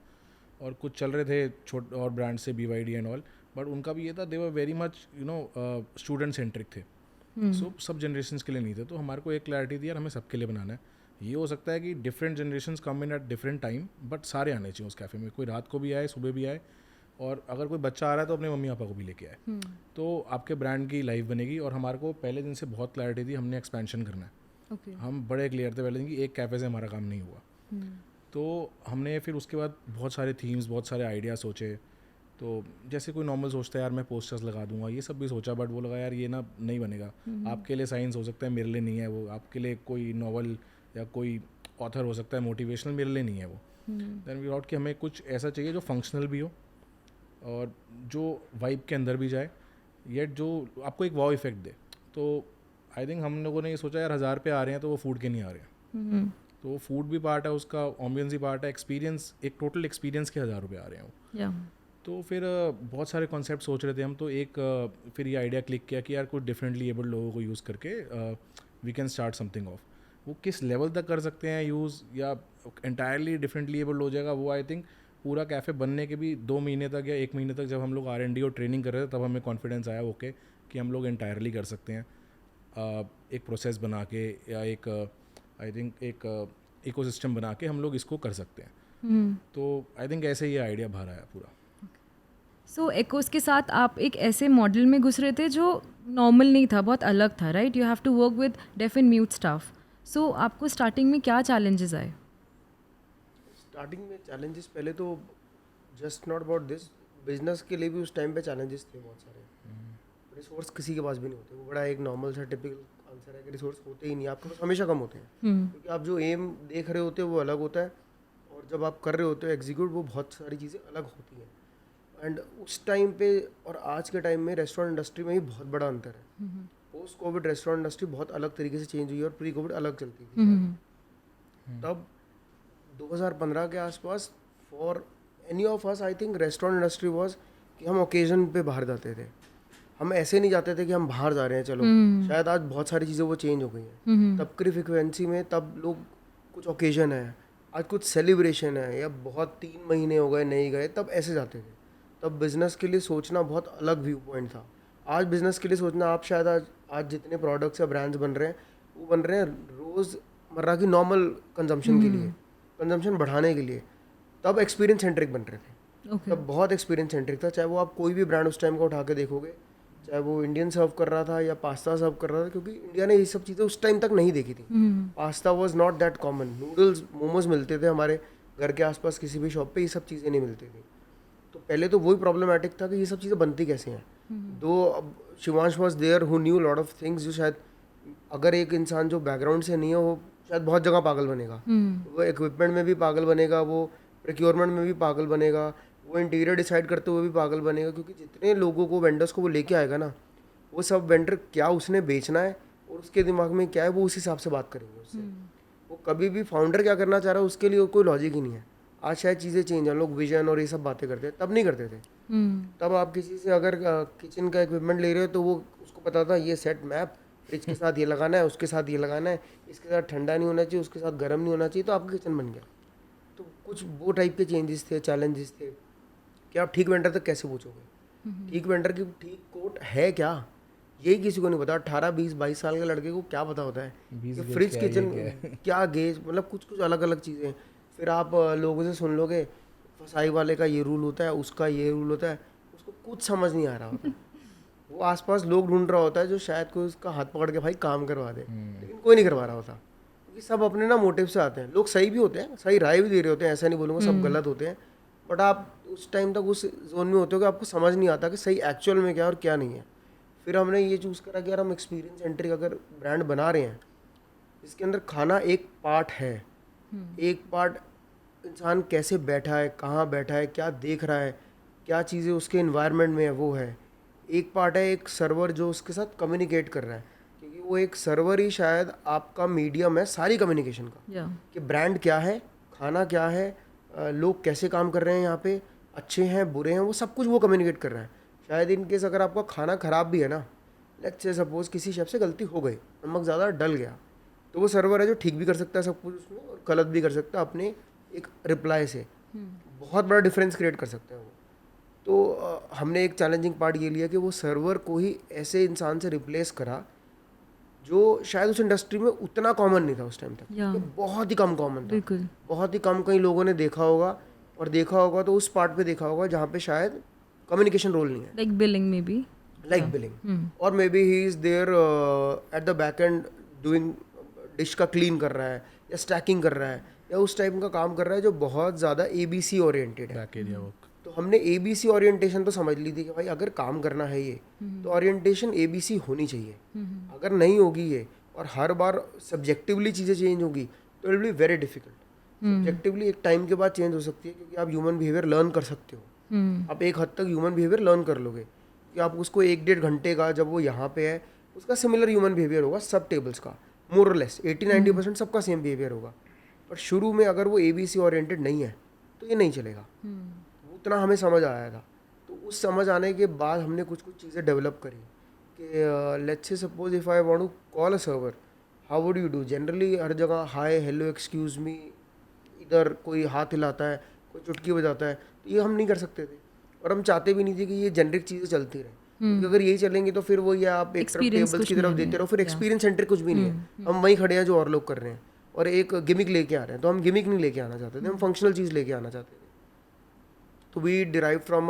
और कुछ चल रहे थे छोटे और ब्रांड से BYD एंड ऑल, बट उनका भी ये था, they were very much student centric थे. सो सब जनरेशन के लिए नहीं थे. तो हमारे को एक क्लैरिटी दी यार हमें सबके लिए बनाना है. ये हो सकता है कि different generation come in at different time, but सारे आने चाहिए उस कैफ़े में. कोई रात को भी आए, सुबह भी आए, और अगर कोई बच्चा आ रहा है तो अपने मम्मी पापा को भी लेके आए. तो आपके ब्रांड की लाइफ बनेगी. और हमारे को पहले दिन से बहुत क्लैरिटी थी, हमने एक्सपेंशन करना है. हम बड़े क्लियर थे पहले दिन कि एक कैफ़े से हमारा काम नहीं हुआ. तो हमने फिर उसके बाद बहुत सारे थीम्स, बहुत सारे आइडिया सोचे. तो जैसे कोई नॉर्मल सोचता है यार मैं पोस्टर्स लगा दूंगा, ये सब भी सोचा, बट वो लगा यार ये ना नहीं बनेगा. आपके लिए साइंस हो सकता है, मेरे लिए नहीं है वो. आपके लिए कोई नॉवल या कोई ऑथर हो सकता है मोटिवेशनल, मेरे लिए नहीं है वो. देन वी थॉट कि हमें कुछ ऐसा चाहिए जो फंक्शनल भी हो और जो वाइब के अंदर भी जाए, येट जो आपको एक वाव इफेक्ट दे. तो आई थिंक हम लोगों ने ये सोचा यार 1000 पे आ रहे हैं तो वो फूड के नहीं आ रहे हैं. तो वो फूड भी पार्ट है उसका, ऑम्बियंस भी पार्ट है, एक्सपीरियंस, एक टोटल एक्सपीरियंस के 1000 रुपये आ रहे हैं वो. तो फिर बहुत सारे कॉन्सेप्ट सोच रहे थे हम. तो एक फिर ये आइडिया क्लिक किया कि यार कुछ डिफरेंटली एबल्ड लोगों को यूज़ करके we can start something off. वो किस लेवल तक कर सकते हैं यूज़, या एंटायरली डिफरेंटली एबल्ड हो जाएगा, वो आई थिंक पूरा कैफ़े बनने के भी 2 महीने तक या 1 महीने तक जब हम लोग R&D और ट्रेनिंग कर रहे थे, तब हमें कॉन्फिडेंस आया ओके कि हम लोग एंटायरली कर सकते हैं. एक प्रोसेस बना के या एक आई थिंक एक इकोसिस्टम बना के हम लोग इसको कर सकते हैं. तो आई थिंक ऐसे ही आइडिया बाहर आया पूरा. सो एकोस के साथ आप एक ऐसे मॉडल में घुस रहे थे जो नॉर्मल नहीं था, बहुत अलग था, right? You have to work with deaf and mute staff. So आपको स्टार्टिंग में क्या चैलेंजेस आए? स्टार्टिंग में चैलेंजेस पहले तो just not about this, business के लिए भी उस टाइम पे चैलेंजेस थे बहुत सारे. रिसोर्स किसी के पास भी नहीं होते. वो बड़ा एक नॉर्मल सा टिपिकल आंसर है कि रिसोर्स होते ही नहीं, आपके पास हमेशा कम होते हैं. क्योंकि आप जो एम देख रहे होते हो वो अलग होता है, और जब आप कर रहे होते हो एग्जीक्यूट, वो बहुत सारी चीज़ें अलग होती हैं. एंड उस टाइम पे और आज के टाइम में रेस्टोरेंट इंडस्ट्री में ही बहुत बड़ा अंतर है. पोस्ट कोविड रेस्टोरेंट इंडस्ट्री बहुत अलग तरीके से चेंज हुई है, और प्री कोविड अलग चलती थी. तब 2015 के आसपास for any of us I think restaurant industry was कि हम ओकेजन पे बाहर जाते थे. हम ऐसे नहीं जाते थे कि हम बाहर जा रहे हैं चलो. शायद आज बहुत सारी चीज़ें वो चेंज हो गई हैं. तब की फ्रिक्वेंसी में तब लोग कुछ ओकेजन है, आज कुछ सेलिब्रेशन है, या बहुत 3 महीने हो गए नहीं गए, तब ऐसे जाते थे. तब बिज़नेस के लिए सोचना बहुत अलग व्यू पॉइंट था. आज बिज़नेस के लिए सोचना, आप शायद आज जितने प्रोडक्ट्स या ब्रांड्स बन रहे हैं वो बन रहे हैं रोज़मर्रा की नॉर्मल कंजम्पशन के लिए, कंजम्पशन बढ़ाने के लिए. तब एक्सपीरियंस सेंट्रिक बन रहे थे. तब बहुत एक्सपीरियंस सेंट्रिक था. चाहे वो आप कोई भी ब्रांड उस टाइम का उठा के देखोगे, चाहे वो इंडियन सर्व कर रहा था या पास्ता सर्व कर रहा था, क्योंकि इंडिया ने ये सब चीज़ें उस टाइम तक नहीं देखी थी. Pasta was not that common. Noodles, momos मिलते थे हमारे घर के आसपास किसी भी शॉप पे, ये सब चीज़ें नहीं मिलती थी. तो पहले तो वही प्रॉब्लमैटिक था कि ये सब चीज़ें बनती कैसे हैं. Though Shivansh was there who knew lot of things, जो शायद अगर एक इंसान जो बैकग्राउंड से नहीं है वो शायद बहुत जगह पागल बनेगा. वो इक्विपमेंट में भी पागल बनेगा, वो प्रोक्योरमेंट में भी पागल बनेगा, वो इंटीरियर डिसाइड करते हुए भी पागल बनेगा. क्योंकि जितने लोगों को, वेंडर्स को वो लेके आएगा ना, वो सब वेंडर क्या उसने बेचना है और उसके दिमाग में क्या है, वो उस हिसाब से बात करेंगे उससे. वो कभी भी फाउंडर क्या करना चाह रहा है उसके लिए कोई लॉजिक ही नहीं है. आज शायद चीज़ें चेंज हैं, लोग विजन और ये सब बातें करते हैं, तब नहीं करते थे. तब आप किसी से अगर किचन का इक्विपमेंट ले रहे हो तो वो उसको पता था ये सेट मैप, फ्रिज के साथ ये लगाना है, उसके साथ ये लगाना है, इसके साथ ठंडा नहीं होना चाहिए, उसके साथ गर्म नहीं होना चाहिए, तो आपका किचन बन गया. तो कुछ वो टाइप के चेंजेस थे, चैलेंजेस थे कि आप ठीक वेंडर तक कैसे पूछोगे. ठीक वेंडर की ठीक कोट है क्या, यही किसी को नहीं पता. 18, 20, 22 साल के लड़के को क्या पता होता है कि फ्रिज किचन क्या गेज, मतलब कुछ कुछ अलग अलग चीज़ें. फिर आप लोगों से सुन लोगे फसाई वाले का ये रूल होता है, उसका ये रूल होता है, उसको कुछ समझ नहीं आ रहा होता. वो आसपास लोग ढूंढ रहा होता है जो शायद कोई उसका हाथ पकड़ के भाई काम करवा दे, लेकिन कोई नहीं करवा रहा होता. क्योंकि सब अपने ना मोटिव से आते हैं. लोग सही भी होते हैं, सही राय भी दे रहे होते हैं, ऐसा नहीं बोलूँगा सब गलत होते हैं, बट आप उस टाइम तक उस जोन में होते हो कि आपको समझ नहीं आता कि सही एक्चुअल में क्या और क्या नहीं है. फिर हमने ये चूज़ करा कि यार हम एक्सपीरियंस सेंट्रिक अगर ब्रांड बना रहे हैं इसके अंदर खाना एक पार्ट है, एक पार्ट इंसान कैसे बैठा है, कहाँ बैठा है, क्या देख रहा है, क्या चीज़ें उसके इन्वायरमेंट में है वो है। एक पार्ट है एक सर्वर जो उसके साथ कम्युनिकेट कर रहा है, क्योंकि वो एक सर्वर ही शायद आपका मीडियम है सारी कम्युनिकेशन का, या कि ब्रांड क्या है, खाना क्या है, लोग कैसे काम कर रहे हैं यहाँ पे, अच्छे हैं बुरे हैं, वो सब कुछ वो कम्युनिकेट कर रहा है। शायद इन केस अगर आपका खाना ख़राब भी है ना, लेट्स से सपोज किसी शेफ से गलती हो गई, नमक ज़्यादा डल गया, तो वो सर्वर है जो ठीक भी कर सकता है सब कुछ उसमें और गलत भी कर सकता है अपने एक रिप्लाई से, बहुत बड़ा डिफरेंस क्रिएट कर सकता है वो। तो हमने एक चैलेंजिंग पार्ट ये लिया कि वो सर्वर को ही ऐसे इंसान से रिप्लेस करा जो शायद उस इंडस्ट्री में उतना कॉमन नहीं था उस टाइम तक, Yeah. कि बहुत ही कम कॉमन था, बिल्कुल बहुत ही कम कई लोगों ने देखा होगा, और देखा होगा तो उस पार्ट पे देखा होगा जहाँ पे शायद कम्युनिकेशन रोल नहीं है, लाइक बिलिंग में भी लाइक बिलिंग, और maybe he is there at the back end doing, dish का क्लीन कर रहा है या स्टैकिंग कर रहा है या उस टाइप का काम कर रहा है जो बहुत ज़्यादा ABC ओरिएंटेड है। Back area work. तो हमने ABC ओरिएंटेशन तो समझ ली थी कि भाई अगर काम करना है ये तो ओरिएंटेशन ABC होनी चाहिए, अगर नहीं होगी ये और हर बार सब्जेक्टिवली चीज़ें चेंज होगी तो it will be very difficult. Subjectively एक टाइम के बाद चेंज हो सकती है, क्योंकि आप ह्यूमन बिहेवियर लर्न कर सकते हो, आप एक हद तक ह्यूमन बिहेवियर लर्न कर लोगे कि आप उसको 1-1.5 घंटे का जब वो यहाँ पे है उसका सिमिलर ह्यूमन बिहेवियर होगा, सब टेबल्स का मोर और लेस 80-90% सबका सेम बिहेवियर होगा। पर शुरू में अगर वो ABC ओरिएंटेड नहीं है तो ये नहीं चलेगा, उतना हमें समझ आया था। तो उस समझ आने के बाद हमने कुछ कुछ चीज़ें डेवलप करी कि let's say suppose if I want to call a server, how would you do. Generally हर जगह हाय हेलो एक्सक्यूज़ मी, इधर कोई हाथ हिलाता है, कोई चुटकी बजाता है, तो ये हम नहीं कर सकते थे और हम चाहते भी नहीं थे कि ये जेनरिक चीज़ें चलती रहे, क्योंकि अगर यही चलेंगे तो फिर वो ये आप एक तरफ Experience टेबल्स कुछ की तरफ नहीं देते है। रहो, फिर एक्सपीरियंस सेंटर कुछ भी नहीं है, हम वहीं खड़े हैं जो और लोग कर रहे हैं और एक गिमिक लेके आ रहे हैं। तो हम गिमिक नहीं लेके आना चाहते थे, हम फंक्शनल चीज़ लेके आना चाहते थे। तो वी डिराइव फ्रॉम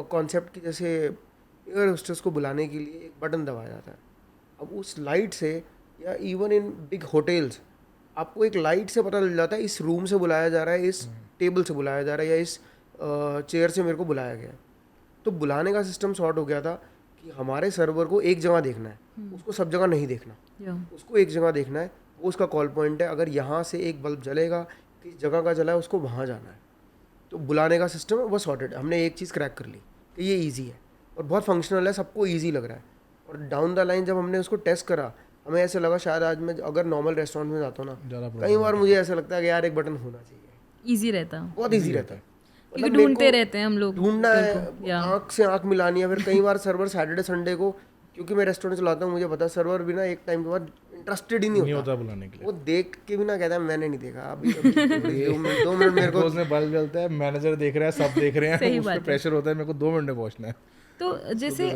कॉन्सेप्ट की जैसे एयर होस्टेस को बुलाने के लिए एक बटन दबाया जाता है, अब उस लाइट से या इवन इन बिग होटल्स आपको एक लाइट से पता चल जाता है इस रूम से बुलाया जा रहा है, इस टेबल से बुलाया जा रहा है या इस चेयर से मेरे को बुलाया गया है। तो बुलाने का सिस्टम सॉर्ट हो गया था कि हमारे सर्वर को एक जगह देखना है, उसको सब जगह नहीं देखना, या उसको एक जगह देखना है, वो उसका कॉल पॉइंट है। अगर यहाँ से एक बल्ब जलेगा, किस जगह का जला है, उसको वहाँ जाना है। तो बुलाने का सिस्टम है वो सॉर्टेड, हमने एक चीज़ क्रैक कर ली कि ये ईजी है और बहुत फंक्शनल है, सबको ईजी लग रहा है। और डाउन द लाइन जब हमने उसको टेस्ट करा, हमें ऐसे लगा शायद आज मैं अगर नॉर्मल रेस्टोरेंट में जाता हूँ ना, ज़्यादा कई बार मुझे ऐसा लगता है कि यार एक बटन होना चाहिए, इजी रहता बहुत ईजी रहता है। क्योंकि मतलब मेरे ढूंढते को रहते हैं हम लोग ढूंढना होटल है, को, या आँख से आँख मिलानी है। फिर कई बार सर्वर सैटरडे संडे को, क्योंकि मैं रेस्टोरेंट चलाता हूँ, मुझे पता है सर्वर भी ना एक टाइम के बाद इंटरेस्टेड ही नहीं नहीं होता, होता बुलाने के लिए। वो देख के भी ना कहता है मैंने नहीं देखा अभी 2 मिनट मेरे को। उसने बल्ब जलता है, मैनेजर देख रहा है, सब देख रहे सही हैं, उस बात पर है। प्रेशर होता है, मेरे को 2 मिनट में पहुंचना है। तो जैसे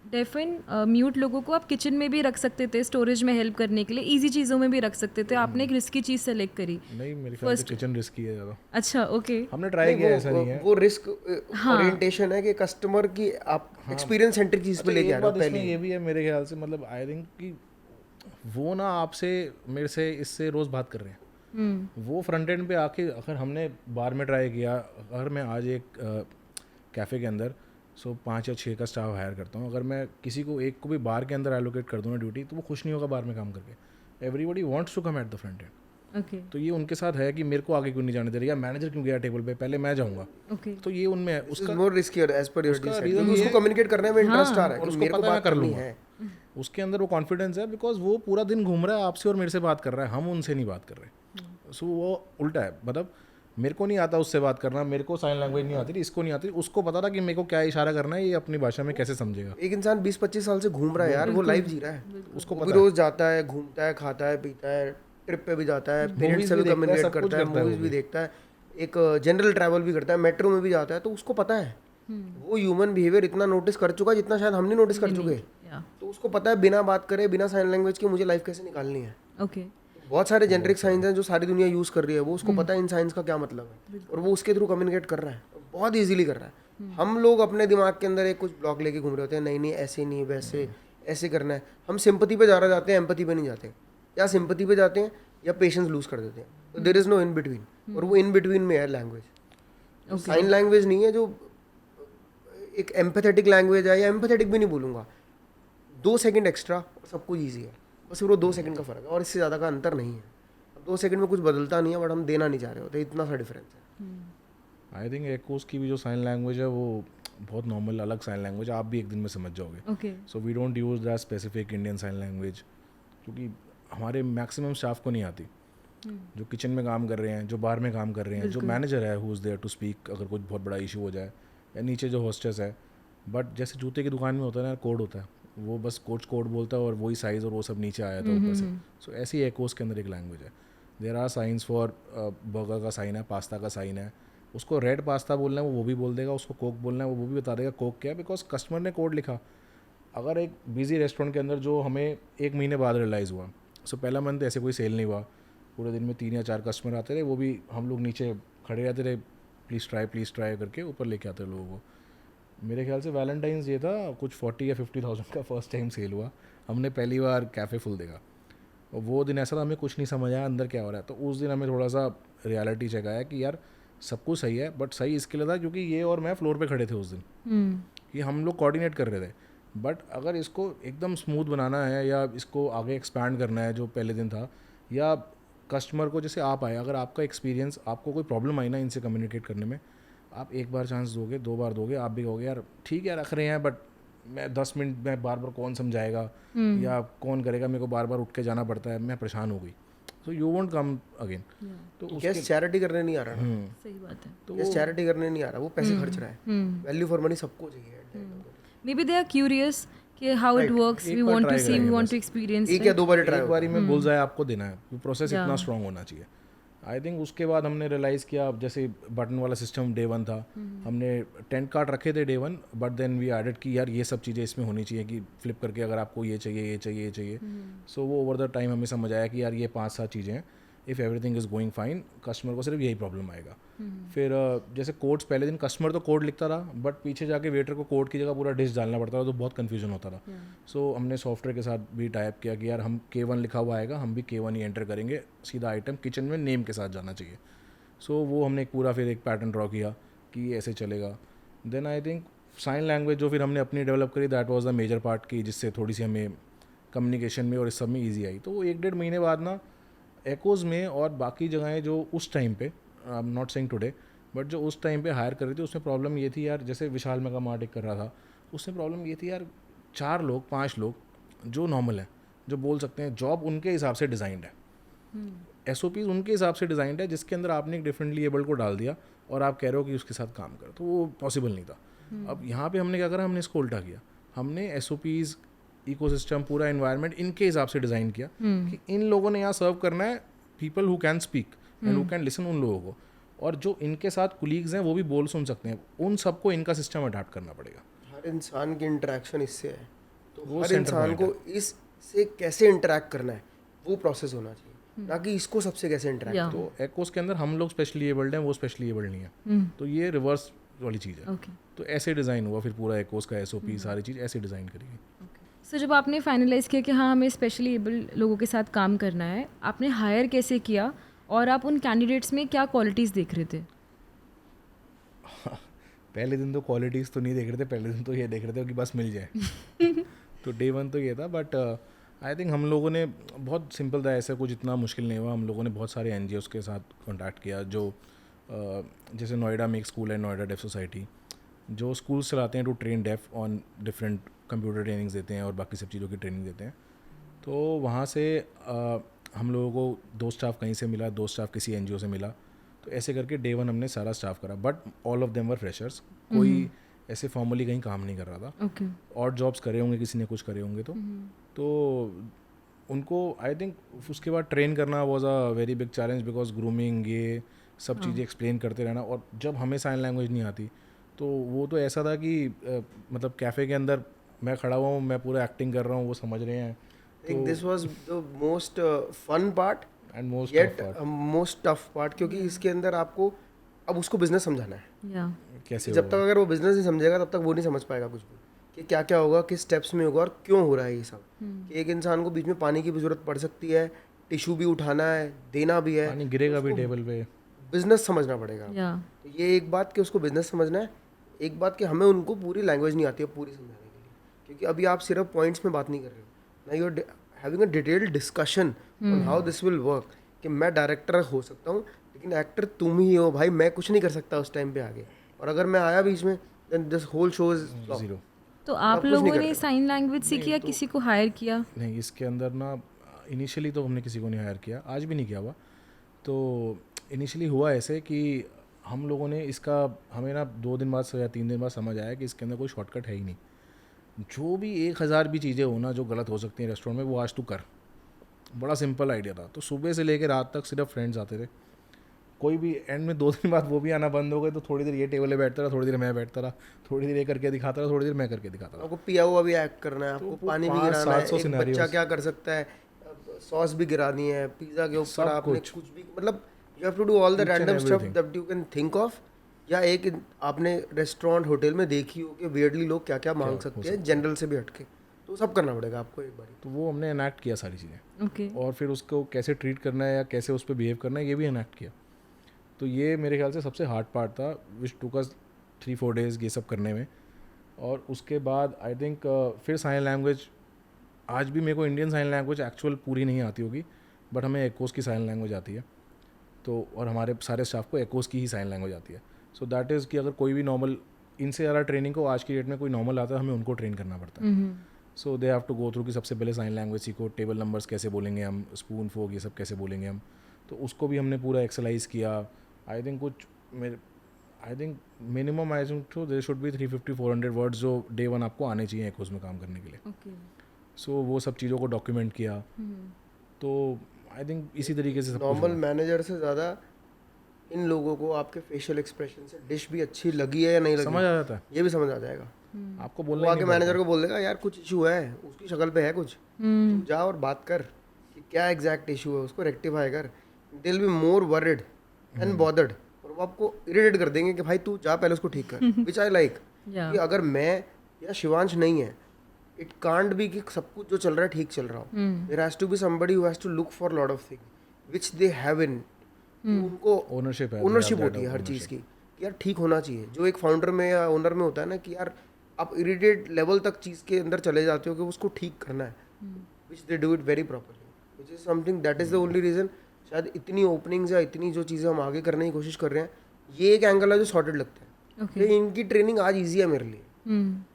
डेफ एंड म्यूट लोगों को आप किचन में भी रख सकते थे, स्टोरेज में हेल्प करने के लिए, इजी चीज़ों में भी रख सकते थे, आपने एक रिस्की चीज़ सेलेक्ट करी। नहीं, मेरे ख्याल से किचन रिस्की है ज़्यादा। अच्छा ओके, हमने ट्राई किया, ऐसा नहीं है। वो रिस्क ओरिएंटेशन है कि कस्टमर की आप एक्सपीरियंस सेंट्रिक चीज़ पे लेके आ रहे हो इसमें पहले। ये भी है मेरे ख्याल से, मतलब आई थिंक कि वो ना आपसे मेरे से इससे रोज़ बात कर रहे हैं, वो फ्रंट एंड पे आके अगर हमने बार में ट्राई किया, अगर मैं आज एक कैफ़े के अंदर 5 या 6 का स्टाफ हायर करता हूँ, अगर मैं किसी को एक को भी बार के अंदर एलोकेट कर दूँ ना ड्यूटी, तो वो खुश नहीं होगा बार में काम करके। Everybody wants to come at the front end. Okay तो ये उनके साथ है कि मेरे को आगे क्यों नहीं जाने दे रही, या मैनेजर क्यों गया टेबल पे, पहले मैं जाऊँगा। ओके, तो ये उनमें है उसका, मोर रिस्कियर एज पर योर उसका डिसाइड, reason क्योंकि ये उसको कम्युनिकेट करने में इंटरेस्ट आ रहा है और कि उसको मेरे को पता है मैं बात कर करनी लूँगा। है। उसके अंदर वो कॉन्फिडेंस है, बिकॉज वो पूरा दिन घूम रहा है आपसे और मेरे से बात कर रहा है, हम उनसे नहीं बात कर रहे। सो वो उल्टा है, मतलब मेरे को नहीं आता उससे बात करना, मेरे को साइन लैंग्वेज नहीं आती थी, इसको नहीं आती, उसको पता था कि मेरे को क्या इशारा करना है, ये अपनी भाषा में कैसे समझेगा। एक इंसान 20-25 साल से घूम रहा है यार, वो लाइफ जी रहा है, उसको वो भी रोज जाता है, घूमता है, खाता है, पीता है, ट्रिप पे भी जाता है, पेरेंट्स से भी देखता है, कम्युनिकेट सब कुछ करता है, करता है मूवीज वो भी भी। देखता है, एक जनरल ट्रैवल भी करता है, मेट्रो में भी जाता है, तो उसको पता है। वो ह्यूमन बिहेवियर इतना नोटिस कर चुका है जितना शायद हम नहीं नोटिस कर चुके। या तो उसको पता है बिना बात करे, बिना साइन लैंग्वेज के मुझे लाइफ कैसे निकालनी है। ओके, बहुत सारे जेनरिक साइंस हैं जो सारी दुनिया यूज़ कर रही है, वो उसको पता है इन साइंस का क्या मतलब है और वो उसके थ्रू कम्युनिकेट कर रहा है, बहुत इजीली कर रहा है। हम लोग अपने दिमाग के अंदर एक कुछ ब्लॉक लेके घूम रहे होते हैं, नहीं नहीं ऐसे नहीं वैसे ऐसे करना है। हम सिंपैथी पे ज़्यादा जाते हैं, एम्पैथी पे नहीं जाते, या सिंपैथी पे जाते हैं या पेशेंस लूज कर देते हैं। तो there is no in between, और वो इन बिटवीन में है लैंग्वेज। साइन लैंग्वेज नहीं है जो एक एम्पैथेटिक लैंग्वेज है, या एम्पैथेटिक भी नहीं बोलूँगा, 2 सेकंड एक्स्ट्रा और सब कुछ ईजी है, बस सिर्फ वो 2 सेकंड का फ़र्क है और इससे ज़्यादा का अंतर नहीं है। अब 2 सेकंड में कुछ बदलता नहीं है बट हम देना नहीं चाह रहे होते, इतना सा डिफरेंस है। आई थिंक एकोस की भी जो साइन लैंग्वेज है वो बहुत नॉर्मल अलग साइन लैंग्वेज आप भी एक दिन में समझ जाओगे. Okay. So we don't use that specific Indian sign language क्योंकि हमारे मैक्सिमम स्टाफ को नहीं आती. जो किचन में काम कर रहे हैं, जो बार में काम कर रहे हैं, जो मैनेजर है who is there to speak अगर कुछ बहुत बड़ा इशू हो जाए, या नीचे जो होस्टेस है. बट जैसे जूते की दुकान में होता है ना कोड होता है, वो बस कोड बोलता है और वही साइज़ और वो सब नीचे आया था ऊपर से. सो ऐसी एकोस के अंदर एक लैंग्वेज है. There are signs for burger का साइन है, पास्ता का साइन है. उसको रेड पास्ता बोलना है वो भी बोल देगा, उसको कोक बोलना है वो भी बता देगा कोक क्या है, बिकॉज कस्टमर ने कोड लिखा. अगर एक बिजी रेस्टोरेंट के अंदर जो हमें 1 महीने बाद रियलाइज़ हुआ, सो पहला मंथ ऐसे कोई सेल नहीं हुआ, पूरे दिन में 3 या 4 कस्टमर आते रहे, वो भी हम लोग नीचे खड़े रहते रहे, प्लीज़ ट्राई करके ऊपर लेके आते लोगों को. मेरे ख्याल से वैलेंटाइंस डे था, कुछ 40 या 50,000 का फर्स्ट टाइम सेल हुआ. हमने पहली बार कैफ़े फुल देखा और वो दिन ऐसा था हमें कुछ नहीं समझ आया अंदर क्या हो रहा है. तो उस दिन हमें थोड़ा सा रियलिटी चेक आया कि यार सब कुछ सही है, बट सही इसके लिए था क्योंकि ये और मैं फ्लोर पे खड़े थे उस दिन. कि हम लोग कोऑर्डिनेट कर रहे थे. बट अगर इसको एकदम स्मूथ बनाना है या इसको आगे एक्सपैंड करना है जो पहले दिन था, या कस्टमर को जैसे आप आए, अगर आपका एक्सपीरियंस, आपको कोई प्रॉब्लम आई ना इनसे कम्युनिकेट करने में, आप 1 बार चांस दोगे, 2 बार दोगे, आप भी कहोगे यार ठीक है रख रहे हैं बट मैं 10 मिनट में बार कौन समझाएगा या कौन करेगा, मेरे को बार उठ के जाना पड़ता है, मैं परेशान हो गई. So you won't come again. तो गेस्ट चैरिटी करने नहीं आ रहा ना. सही बात है. तो गेस्ट चैरिटी करने नहीं आ रहा, वो पैसे खर्च रहा है. वैल्यू फॉर मनी सबको चाहिए. Maybe they are curious कि how it works. एक We bar want to try see, करेंगे we want बस. to experience. एक या 2 बार ट्राई एक बारी में बुल जाए आपको देना है, वो प्रोसेस इतना Yeah. स्ट्रॉन्ग होना चाहिए. आई थिंक उसके बाद हमने रियलाइज़ किया, जैसे बटन वाला सिस्टम डे 1 था, हमने टेंट कार्ड रखे थे day 1, but then we added कि यार ये सब चीज़ें इसमें होनी चाहिए कि फ्लिप करके अगर आपको ये चाहिए ये चाहिए ये चाहिए. सो वो ओवर द टाइम हमें समझ आया कि यार ये 5-7 चीज़ें हैं. If everything is going fine, customer को सिर्फ यही प्रॉब्लम आएगा. फिर जैसे कोड्स, पहले दिन कस्टमर तो कोड लिखता था बट पीछे जाके वेटर को कोड की जगह पूरा डिश डालना पड़ता था, तो बहुत कन्फ्यूजन होता था. सो हमने सॉफ्टवेयर के साथ भी टाइप किया कि यार हम K1 लिखा हुआ आएगा, हम भी K1 ही एंटर करेंगे, सीधा आइटम किचन में नेम के साथ जाना चाहिए. सो वो हमने पूरा फिर एक पैटर्न ड्रॉ किया कि ऐसे चलेगा. Then I think sign language जो फिर हमने अपनी डेवलप करी, that was the major part की, जिससे थोड़ी सी हमें कम्युनिकेशन में और इस सब में ईजी आई. तो वो 1-1.5 महीने बाद ना एकोज़ में और बाकी जगहें जो उस टाइम पे, I am not saying today, but जो उस टाइम पे हायर कर रही थी उसमें प्रॉब्लम ये थी यार, जैसे विशाल मेगा मार्ट एक कर रहा था, उसमें प्रॉब्लम ये थी यार 4 लोग 5 लोग जो नॉर्मल हैं, जो बोल सकते हैं, जॉब उनके हिसाब से डिज़ाइंड है, SOPs उनके हिसाब से डिज़ाइंड है, जिसके अंदर आपने एक डिफरेंटली एबल्ड को डाल दिया और आप कह रहे हो कि उसके साथ काम करो, तो वो पॉसिबल नहीं था. अब यहाँ पे हमने क्या करा, हमने इसको उल्टा किया. हमने SOPs, इकोसिस्टम, पूरा एनवायरनमेंट इनके हिसाब से डिज़ाइन किया कि इन लोगों ने यहाँ सर्व करना है people who can speak and who can listen, उन लोगों को, और जो इनके साथ कुलीग्स हैं वो भी बोल सुन सकते हैं, उन सबको इनका सिस्टम अडाप्ट करना पड़ेगा. हर इंसान की इंटरेक्शन इससे है, तो वो हर center इंसान point को इससे कैसे इंटरेक्ट करना है वो प्रोसेस होना चाहिए, ना कि इसको सबसे कैसे इंटरेक्ट. Yeah. तो एकोस के अंदर हम लोग स्पेशली एबल्ड हैं, वो स्पेशली एबल्ड नहीं है. तो ये रिवर्स वाली चीज़ है. Okay. तो ऐसे डिज़ाइन हुआ फिर पूरा एकोस का SOP, सारी चीज़ ऐसे डिज़ाइन करी गई. सो जब आपने फाइनलाइज किया कि हाँ हमें स्पेशली एबल लोगों के साथ काम करना है, आपने हायर कैसे किया और आप उन कैंडिडेट्स में क्या क्वालिटीज़ देख रहे थे? पहले दिन तो क्वालिटीज़ तो नहीं देख रहे थे, पहले दिन तो ये देख रहे थे कि बस मिल जाए. तो डे 1 तो ये था, बट आई थिंक हम लोगों ने बहुत सिंपल था, ऐसा कुछ इतना मुश्किल नहीं हुआ. हम लोगों ने बहुत सारे NGOs के साथ कॉन्टैक्ट किया, जो जैसे नोएडा में एक स्कूल है, नोएडा डेफ सोसाइटी, जो स्कूल्स चलाते हैं to train deaf on different computer trainings देते हैं और बाकी सब चीज़ों की ट्रेनिंग देते हैं. तो वहाँ से हम लोगों को 2 स्टाफ कहीं से मिला, 2 स्टाफ किसी NGO से मिला. तो ऐसे करके डे 1 हमने सारा स्टाफ करा, but all of them were freshers. कोई ऐसे फॉर्मली कहीं काम नहीं कर रहा था. ओके. और जॉब्स करे होंगे, किसी ने कुछ करे होंगे, तो उनको आई थिंक उसके बाद ट्रेन करना was a very big challenge, because grooming, ये सब चीज़ें एक्सप्लेन करते रहना. और जब हमें साइन लैंग्वेज नहीं आती तो वो तो ऐसा था कि मतलब कैफ़े के अंदर मैं खड़ा हुआ हूँ, मैं पूरा एक्टिंग कर रहा हूँ, वो समझ रहे हैं. This was the most fun part and most yet most tough part, क्योंकि इसके अंदर आपको अब उसको बिजनेस समझाना है. या कैसे जब तक अगर वो बिजनेस नहीं समझेगा तब तक वो नहीं समझ पाएगा कुछ भी, कि क्या क्या होगा, किस स्टेप्स में होगा और क्यों हो रहा है ये सब. कि एक इंसान को बीच में पानी की भी जरूरत पड़ सकती है, टिश्यू भी उठाना है, देना भी है, पानी गिरेगा भी टेबल पे. बिजनेस समझना पड़ेगा. या तो ये एक बात कि उसको बिजनेस समझना है, एक बात कि हमें उनको पूरी लैंग्वेज नहीं आती है पूरी समझाने के लिए, क्योंकि अभी आप सिर्फ पॉइंट्स में बात नहीं कर रहे हो, ना you are having a detailed discussion on how this will work, कि मैं डायरेक्टर हो सकता हूँ लेकिन एक्टर तुम ही हो भाई, मैं कुछ नहीं कर सकता उस टाइम पे आगे, और अगर मैं आया बीच में then this whole show is flop. Zero. तो आप आप कुछ नहीं लोगों कर ने रहे। साइन लैंग्वेज सीखी या किसी को हायर किया? नहीं, इसके अंदर ना इनिशियली तो हमने किसी को नहीं हायर किया, आज भी नहीं किया हुआ। तो इनिशियली हुआ ऐसे कि हम लोगों ने इसका, हमें ना 2 दिन बाद या 3 दिन बाद समझ आया कि इसके अंदर कोई शॉर्टकट है ही नहीं। जो भी 1000 भी चीज़ें हो ना जो गलत हो सकती हैं रेस्टोरेंट में, वो आज तू कर। बड़ा सिंपल आइडिया था। तो सुबह से लेकर रात तक सिर्फ फ्रेंड्स आते थे। कोई भी एंड में 2 दिन बाद वो भी आना बंद हो गए, तो थोड़ी देर ये टेबल पे बैठता रहा, थोड़ी देर मैं बैठता रहा, थोड़ी देर ये करके दिखाता रहा, थोड़ी देर मैं करके दिखाता रहा। आपको पिया हुआ भी एक्ट करना है, तो आपको वो पानी भी 500 गिराना है, 700 एक scenarios। बच्चा क्या कर सकता है, सॉस भी गिरानी है पिज्जा के ऊपर, सब आपने कुछ। कुछ भी, मतलब you have to do all the Each and random stuff everything। That you can think of, या एक आपने रेस्टोरेंट होटल में देखी हो कि वियर्डली लोग क्या क्या मांग हो सकते सकता हैं जनरल से भी हटके, तो सब करना पड़ेगा आपको एक बार। तो वो हमने एनैक्ट किया सारी चीज़ें। ओके। और फिर उसको कैसे ट्रीट करना है या कैसे उस पर बिहेव करना है, ये भी एनैक्ट किया। तो ये मेरे ख्याल से सबसे हार्ड पार्ट था, विच टुक अस 3-4 डेज़ ये सब करने में। और उसके बाद आई थिंक फिर साइन लैंग्वेज, आज भी मेरे को इंडियन साइन लैंग्वेज एक्चुअल पूरी नहीं आती होगी, बट हमें एकोस की साइन लैंग्वेज आती है। तो और हमारे सारे स्टाफ को एकोस की ही साइन लैंग्वेज आती है। सो दैट इज़ कि अगर कोई भी नॉर्मल, इनसे ज़्यादा ट्रेनिंग को आज की डेट में कोई नॉर्मल आता है, हमें उनको ट्रेन करना पड़ता है। So they have to go through कि सबसे पहले साइन लैंग्वेज सीखो, टेबल नंबर्स कैसे बोलेंगे हम, स्पून फोक ये सब कैसे बोलेंगे हम, तो उसको भी हमने पूरा एक्सरसाइज किया। आई थिंक कुछ मेरे, I think minimum I think तो देयर शुड बी 350-400 वर्ड्स जो डे 1 आपको आने चाहिए एकोस में काम करने के लिए। ओके। सो वो सब चीज़ों को डॉक्यूमेंट किया। तो आई थिंक इसी तरीके से सब कुछ नॉर्मल हुआ। मैनेजर से ज़्यादा इन लोगों को आपके फेशियल एक्सप्रेशन से डिश भी अच्छी लगी है या नहीं लगी समझ आ जाता है, ये भी समझ आ जाएगा। आपको वो बोलना ही आके नहीं मैनेजर पड़ता। को बोल देगा यार कुछ इशू है, उसकी शक्ल पे है कुछ, तू जा और बात कर कि क्या एग्जैक्ट इशू है, उसको रेक्टिफाई कर। They will be more worried and bothered, और वो आपको इरिटेट कर देंगे कि भाई तू जा पहले उसको ठीक कर, विच आई लाइक। कि अगर मैं या शिवांश नहीं है, इट कांट बी कि सब कुछ जो चल रहा है ठीक चल रहा हो। There has to be somebody who has to look for lot of things which they have in, उनको ओनरशिप है, ओनरशिप होती है हर चीज़ की कि यार ठीक होना चाहिए। जो एक फाउंडर में या ओनर में होता है ना कि यार आप इरिटेट लेवल तक चीज़ के अंदर चले जाते हो कि उसको ठीक करना है, which they do it very properly, which is something that is the only reason शायद इतनी ओपनिंग्स या इतनी जो चीज़ें हम आगे करने की कोशिश कर रहे हैं, ये एक एंगल है जो सॉर्टेड लगता है। ओके। ये इनकी ट्रेनिंग आज ईजी है मेरे लिए,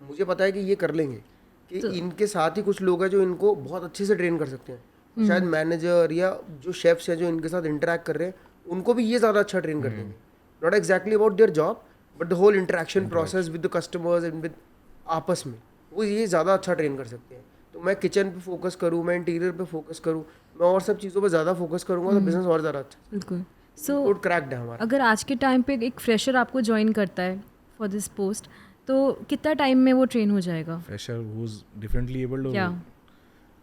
मुझे पता है कि ये कर लेंगे, कि इनके साथ ही कुछ लोग हैं जो इनको बहुत अच्छे से ट्रेन कर सकते हैं। शायद मैनेजर या जो शेफ्स हैं जो इनके साथ इंटरेक्ट कर रहे हैं, उनको भी ये ज़्यादा अच्छा ट्रेन कर देंगे। Not exactly about their job but the whole interaction process with the customers and with आपस में, वो ये ज़्यादा अच्छा ट्रेन कर सकते हैं। तो मैं किचन पे फोकस करूँ, मैं इंटीरियर पे फोकस करूँ, मैं और सब चीज़ों पे ज़्यादा फोकस करूँगा तो बिजनेस और ज़्यादा अच्छा बिल्कुल। सो गुड क्रैक्ड है हमारा। अगर आज के टाइम पे एक फ्रेशर आपको ज्वाइन करता है फॉर दिस पोस्ट, तो कितना टाइम में वो ट्रेन हो जाएगा? Fresher who is differently abled to, क्या?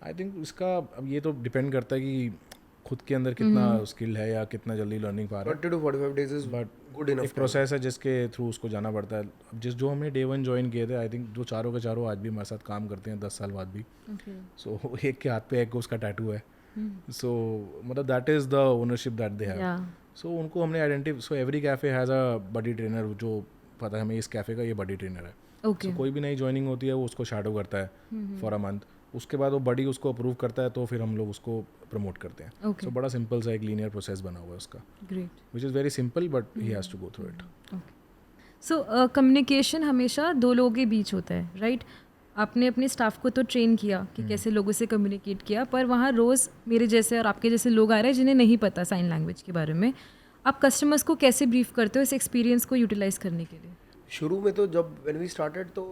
आई थिंक इसका अब ये तो डिपेंड करता है कि खुद के अंदर कितना स्किल है या कितना जल्दी लर्निंग पा रहा है। 30 to 45 days is but good enough एक प्रोसेस है जिसके थ्रू उसको जाना पड़ता है। अब जो हमने डे 1 ज्वाइन किए थे, आई थिंक जो चारों के चारों आज भी हमारे साथ काम करते हैं 10 साल बाद भी। ओके। सो एक के हाथ पे एक उसका टैटू है। सो मतलब that is the ownership that they have. या सो उनको हमने identify, so every cafe has a buddy trainer, जो पता है हमें इस कैफ़े का ये बडी ट्रेनर है। ओके। कोई भी नई ज्वाइनिंग होती है वो उसको शैडो करता है फॉर अ मंथ, उसके बाद वो बडी उसको अप्रूव करता है, तो फिर हम लोग उसको प्रमोट करते हैं। ओके। सो बड़ा सिंपल सा एक लीनियर प्रोसेस बना हुआ है उसका, great. Which is very simple but he has to go through it. So communication हमेशा दो लोगों के बीच होता है, राइट? आपने अपने स्टाफ को तो ट्रेन किया कि कैसे लोगों से कम्युनिकेट किया, पर वहाँ रोज़ मेरे जैसे और आपके जैसे लोग आ रहे हैं जिन्हें नहीं पता साइन लैंग्वेज के बारे में। आप कस्टमर्स को कैसे ब्रीफ करते हो इस एक्सपीरियंस को यूटिलाइज करने के लिए? शुरू में तो जब व्हेन वी स्टार्टेड तो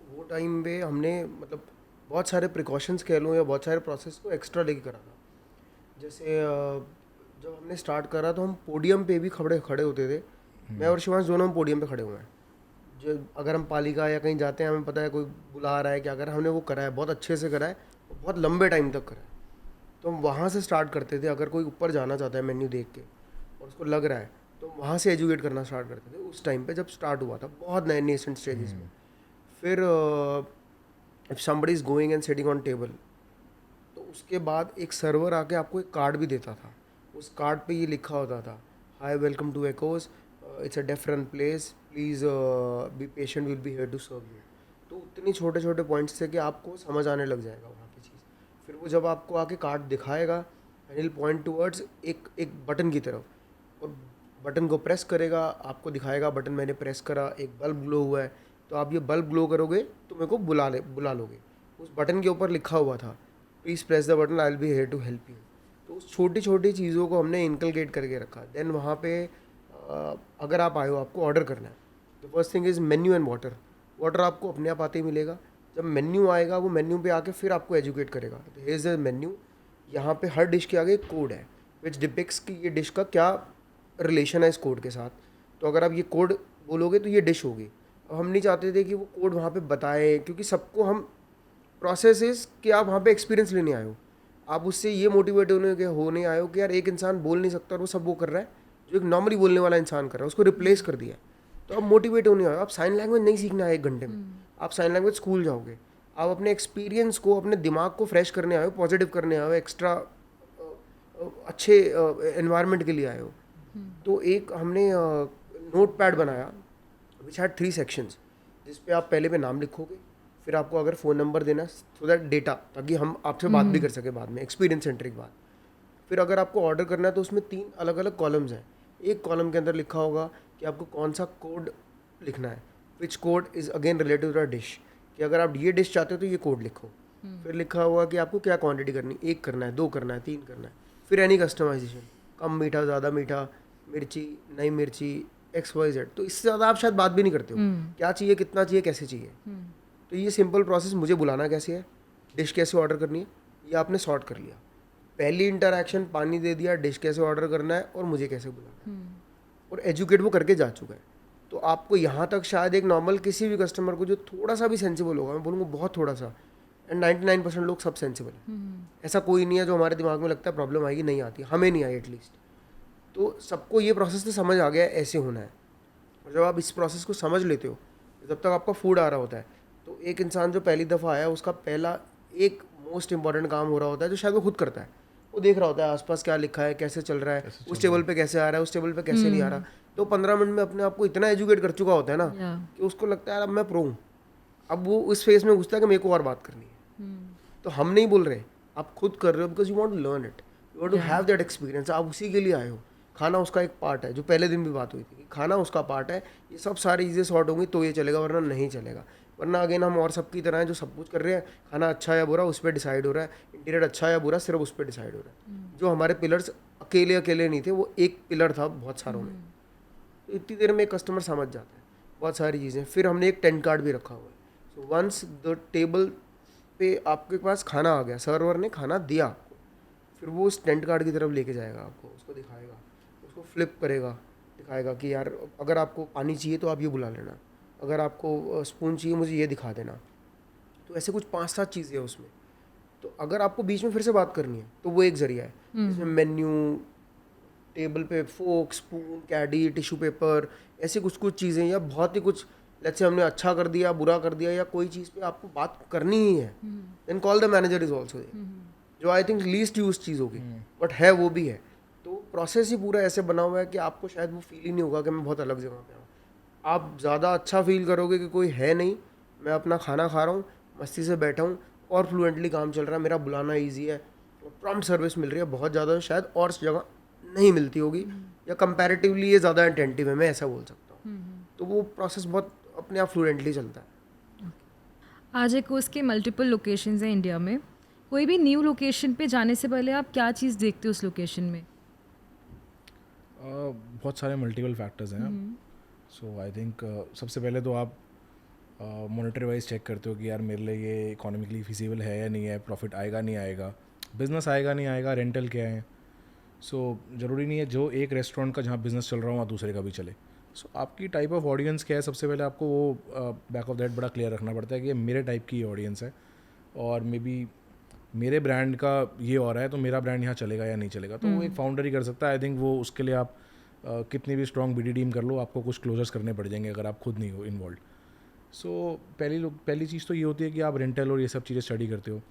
वो टाइम पे हमने मतलब बहुत सारे प्रिकॉशंस कह लूँ या बहुत सारे प्रोसेस को एक्स्ट्रा लेके करा था। जैसे जब हमने स्टार्ट करा तो हम पोडियम पे भी खड़े होते थे। मैं और शिवांश दोनों हम पोडियम पे खड़े हुए हैं। जो अगर हम पालिका या कहीं जाते हैं, हमें पता है कोई बुला रहा है क्या कर रहा है, हमने वो करा है, बहुत अच्छे से करा है, बहुत लंबे टाइम तक करा है। तो हम वहाँ से स्टार्ट करते थे। अगर कोई ऊपर जाना चाहता है मेन्यू देख के और उसको लग रहा है, तो वहाँ से एजुकेट करना स्टार्ट करते थे। उस टाइम पे जब स्टार्ट हुआ था, बहुत नए नेसेंट स्टेजेस में। फिर if somebody is going and sitting on table, तो उसके बाद एक सर्वर आके आपको एक कार्ड भी देता था। उस कार्ड पे ये लिखा होता था, hi welcome to Echoes, it's a different place, please be patient, will be here to serve you. तो उतनी छोटे छोटे पॉइंट्स थे कि आपको समझ आने लग जाएगा वहाँ की चीज़। फिर वो जब आपको आके कार्ड दिखाएगा एंड विल पॉइंट टूवर्ड्स एक एक बटन की तरफ, और बटन को प्रेस करेगा, आपको दिखाएगा बटन मैंने प्रेस करा, एक बल्ब ग्लो हुआ है, तो आप ये बल्ब ग्लो करोगे तो मेरे को बुला लोगे। उस बटन के ऊपर लिखा हुआ था please press the button, I will be here to help you. तो उस छोटी छोटी चीज़ों को हमने इनकलकेट करके रखा। देन वहाँ पे अगर आप आए हो, आपको ऑर्डर करना है, the first thing is menu and water. Water आपको अपने आप आते ही मिलेगा। जब मेन्यू आएगा, वो मेन्यू पे आके फिर आपको एजुकेट करेगा। तो हियर इज़ द मेन्यू, यहाँ पे हर डिश के आगे एक कोड है विच डिपिक्स कि ये डिश का क्या रिलेशन है इस कोड के साथ। तो अगर आप ये कोड बोलोगे तो ये डिश होगी। अब हम नहीं चाहते थे कि वो कोड वहाँ पे बताएं, क्योंकि सबको हम प्रोसेस इज़ कि आप वहाँ पे एक्सपीरियंस लेने आए हो, आप उससे ये मोटिवेट होने आए हो कि यार एक इंसान बोल नहीं सकता और वो सब वो कर रहा है जो एक नॉर्मली बोलने वाला इंसान कर रहा है, उसको रिप्लेस कर दिया है। तो आप मोटिवेट होने आए हो। आप साइन लैंग्वेज नहीं सीखना है 1 घंटे में, आप साइन लैंग्वेज स्कूल जाओगे। आप अपने एक्सपीरियंस को, अपने दिमाग को फ्रेश करने आए हो, पॉजिटिव करने आए हो, एक्स्ट्रा अच्छे एनवायरनमेंट के लिए आए हो। तो एक हमने नोट पैड बनाया विच हैड 3 सेक्शंस, जिस पे आप पहले पे नाम लिखोगे, फिर आपको अगर फ़ोन नंबर देना सो दैट डेटा, ताकि हम आपसे बात भी कर सके बाद में, एक्सपीरियंस सेंट्रिक बात। फिर अगर आपको ऑर्डर करना है तो उसमें 3 अलग अलग कॉलम्स हैं। एक कॉलम के अंदर लिखा होगा कि आपको कौन सा कोड लिखना है, which code is again related to the dish, कि अगर आप ये डिश चाहते हो तो ये कोड लिखो। फिर लिखा हुआ कि आपको क्या क्वांटिटी करनी, 1 करना है, 2 करना है, 3 करना है। फिर एनी कस्टमाइजेशन, कम मीठा, ज़्यादा मीठा, मिर्ची, नहीं मिर्ची, XYZ। तो इससे ज़्यादा आप शायद बात भी नहीं करते हो, क्या चाहिए, कितना चाहिए, कैसे चाहिए। तो ये सिंपल प्रोसेस, मुझे बुलाना कैसे है, डिश कैसे ऑर्डर करनी है, ये आपने सॉर्ट कर लिया। पहली इंटरैक्शन पानी दे दिया, डिश कैसे ऑर्डर करना है और मुझे कैसे बुलाना है, और एजुकेट वो करके जा चुका है। तो आपको यहाँ तक शायद एक नॉर्मल किसी भी कस्टमर को जो थोड़ा सा भी सेंसिबल होगा, मैं बोलूँगा बहुत थोड़ा सा, एंड 99% लोग सब सेंसिबल हैं। ऐसा कोई नहीं है जो हमारे दिमाग में लगता है प्रॉब्लम आएगी, नहीं आती, हमें नहीं आई एटलीस्ट। तो सबको ये प्रोसेस तो समझ आ गया है, ऐसे होना है। और जब आप इस प्रोसेस को समझ लेते हो, जब तक आपका फूड आ रहा होता है, तो एक इंसान जो पहली दफ़ा आया, उसका पहला एक मोस्ट इंपॉर्टेंट काम हो रहा होता है जो शायद वो खुद करता है। वो देख रहा होता है आसपास क्या लिखा है, कैसे चल रहा है, उस टेबल पे कैसे आ रहा है, उस टेबल पे कैसे नहीं आ रहा। तो 15 मिनट में अपने आप को इतना एजुकेट कर चुका होता है ना, कि उसको लगता है यार अब मैं प्रो हूँ। अब वो उस फेज में घुसता है कि मेरे को और बात करनी है। तो हम नहीं बोल रहे, आप खुद कर रहे हो, because you want to learn it, you want to have that experience. आप उसी के लिए आए हो। खाना उसका एक पार्ट है, जो पहले दिन भी बात हुई थी कि खाना उसका पार्ट है। ये सब सारी चीज़ें सॉर्ट होंगी तो ये चलेगा, वरना नहीं चलेगा। वरना अगेन हम और सबकी तरह हैं जो सब कुछ कर रहे हैं, खाना अच्छा या बुरा उस पर डिसाइड हो रहा है, इंटीरियर अच्छा या बुरा सिर्फ उस पर डिसाइड हो रहा है। जो हमारे पिलर्स अकेले अकेले नहीं थे, वो एक पिलर था बहुत सारों में। तो इतनी देर में कस्टमर समझ जाता है बहुत सारी चीज़ें। फिर हमने एक टेंट कार्ड भी रखा हुआ है। सो वंस द टेबल पे आपके पास खाना आ गया, सर्वर ने खाना दिया आपको, फिर वो उस टेंट कार्ड की तरफ लेके जाएगा आपको, उसको दिखाएगा, उसको फ्लिप करेगा, दिखाएगा कि यार अगर आपको पानी चाहिए तो आप ये बुला लेना, अगर आपको स्पून चाहिए मुझे ये दिखा देना। तो ऐसे कुछ 5-7 चीज़ें हैं उसमें। तो अगर आपको बीच में फिर से बात करनी है तो वो एक ज़रिया है, जिसमें मेन्यू, टेबल पे फोक, स्पून, कैडी, टिश्यू पेपर, ऐसी कुछ कुछ चीज़ें, या बहुत ही कुछ लेट्स से हमने अच्छा कर दिया, बुरा कर दिया, या कोई चीज़ पे आपको बात करनी ही है, then call the manager is also there, जो आई थिंक लीस्ट यूज चीज़ होगी, बट है वो भी है। तो प्रोसेस ही पूरा ऐसे बना हुआ है कि आपको शायद वो फील ही नहीं होगा कि मैं बहुत अलग जगह पे हूँ। आप ज़्यादा अच्छा फील करोगे कि कोई है नहीं, मैं अपना खाना खा रहा हूँ, मस्ती से बैठा हूँ और फ्लुएंटली काम चल रहा है, मेरा बुलाना ईजी है, प्रॉम्प्ट सर्विस मिल रही है, बहुत ज़्यादा शायद और जगह नहीं मिलती होगी, या कंपैरेटिवली ये ज़्यादा अटेंटिव है, मैं ऐसा बोल सकता हूँ। तो वो प्रोसेस बहुत अपने आप फ्लुएंटली चलता है। आज एक उसके मल्टीपल लोकेशंस हैं इंडिया में। कोई भी न्यू लोकेशन पे जाने से पहले आप क्या चीज़ देखते हो उस लोकेशन में? बहुत सारे मल्टीपल फैक्टर्स हैं। सो आई थिंक सबसे पहले तो आप मॉनेटरी वाइज चेक करते हो कि यार मेरे लिए ये इकोनॉमिकली फिजिबल है या नहीं है, प्रॉफिट आएगा नहीं आएगा, बिजनेस आएगा नहीं आएगा, रेंटल क्या है। सो ज़रूरी नहीं है जो एक रेस्टोरेंट का जहाँ बिज़नेस चल रहा हो वहाँ दूसरे का भी चले। सो आपकी टाइप ऑफ ऑडियंस क्या है, सबसे पहले आपको वो बैक ऑफ दैट बड़ा क्लियर रखना पड़ता है कि ये मेरे टाइप की ऑडियंस है, और मे बी मेरे ब्रांड का ये हो रहा है तो मेरा ब्रांड यहाँ चलेगा या नहीं चलेगा। तो वो एक फाउंडर ही कर सकता है। आई थिंक वो उसके लिए आप कितनी भी स्ट्रॉन्ग BD टीम कर लो, आपको कुछ क्लोजर्स करने पड़ जाएंगे अगर आप खुद नहीं हो इन्वॉल्व। सो पहली चीज़ तो ये होती है कि आप रेंटल और ये सब चीज़ें स्टडी करते हो।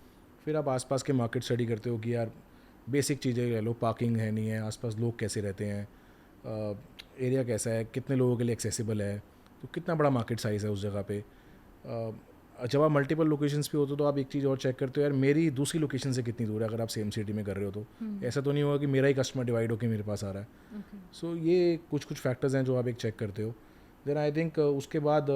फिर आप आसपास के मार्केट स्टडी करते हो कि यार बेसिक चीज़ें ले लो, पार्किंग है नहीं है, आसपास लोग कैसे रहते हैं, एरिया कैसा है, कितने लोगों के लिए एक्सेसिबल है, तो कितना बड़ा मार्केट साइज़ है उस जगह पे, जब आप मल्टीपल लोकेशंस पे होते हो तो आप एक चीज़ और चेक करते हो, यार मेरी दूसरी लोकेशन से कितनी दूर है, अगर आप सेम सिटी में कर रहे हो तो ऐसा तो नहीं होगा कि मेरा ही कस्टमर डिवाइड होकर मेरे पास आ रहा है. सो ये कुछ फैक्टर्स हैं जो आप एक चेक करते हो. देन आई थिंक उसके बाद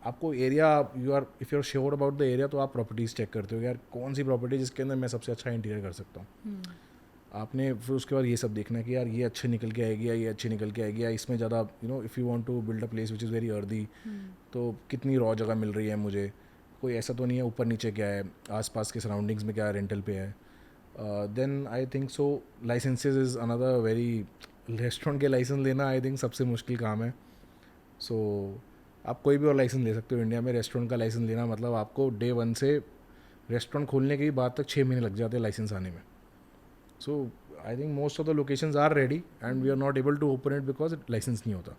आपको area, you are if you are sure about the area, तो आप प्रॉपर्टीज़ चेक करते हो, यार कौन सी प्रॉपर्टी जिसके अंदर मैं सबसे अच्छा इंटीरियर कर सकता हूँ. आपने फिर उसके बाद ये सब देखना है कि यार ये अच्छे निकल के आएगी या ये अच्छी निकल के आएगी, या इसमें ज़्यादा if you want to build a place which is very earthy, तो कितनी रॉ जगह मिल रही है मुझे, कोई ऐसा तो नहीं है ऊपर नीचे क्या है, आसपास के सराउंडिंग्स में क्या रेंटल पे है. Then I think so licenses is another very, restaurant के लाइसेंस लेना आई थिंक सबसे मुश्किल काम है. सो आप कोई भी और लाइसेंस ले सकते हो इंडिया में, रेस्टोरेंट का लाइसेंस लेना मतलब आपको डे 1 से रेस्टोरेंट खोलने के बाद तक 6 महीने लग जाते हैं लाइसेंस आने में. So I think most of the locations are ready and we are not able to open it because license नहीं होता.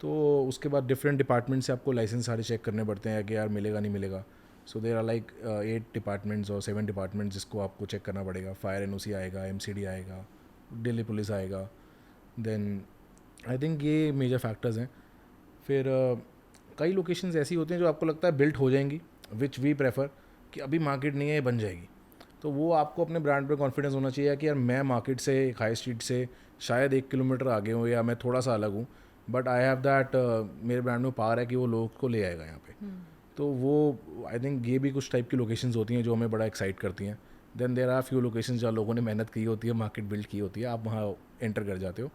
तो उसके बाद डिफरेंट डिपार्टमेंट से आपको लाइसेंस सारे चेक करने पड़ते हैं कि यार मिलेगा नहीं मिलेगा. सो देर आर लाइक 8 डिपार्टमेंट्स और 7 डिपार्टमेंट्स जिसको आपको चेक करना पड़ेगा. फायर NOC आएगा, MCD आएगा, दिल्ली पुलिस आएगा. देन आई थिंक ये मेजर फैक्टर्स हैं. फिर कई लोकेशंस ऐसी होती हैं जो आपको लगता है बिल्ट हो जाएंगी, विच वी प्रेफर कि अभी मार्केट नहीं है, ये बन जाएगी. तो वो आपको अपने ब्रांड पे कॉन्फिडेंस होना चाहिए कि यार मैं मार्केट से, हाई स्ट्रीट से शायद 1 किलोमीटर आगे हूँ या मैं थोड़ा सा अलग हूँ, बट आई हैव दैट, मेरे ब्रांड में पावर है कि वो लोग को ले आएगा यहाँ पे. तो वो आई थिंक ये भी कुछ टाइप की लोकेशंस होती हैं जो हमें बड़ा एक्साइट करती हैं. Then there are few locations जहाँ लोगों ने मेहनत की होती है, मार्केट बिल्ड की होती है, आप वहाँ एंटर कर जाते हो.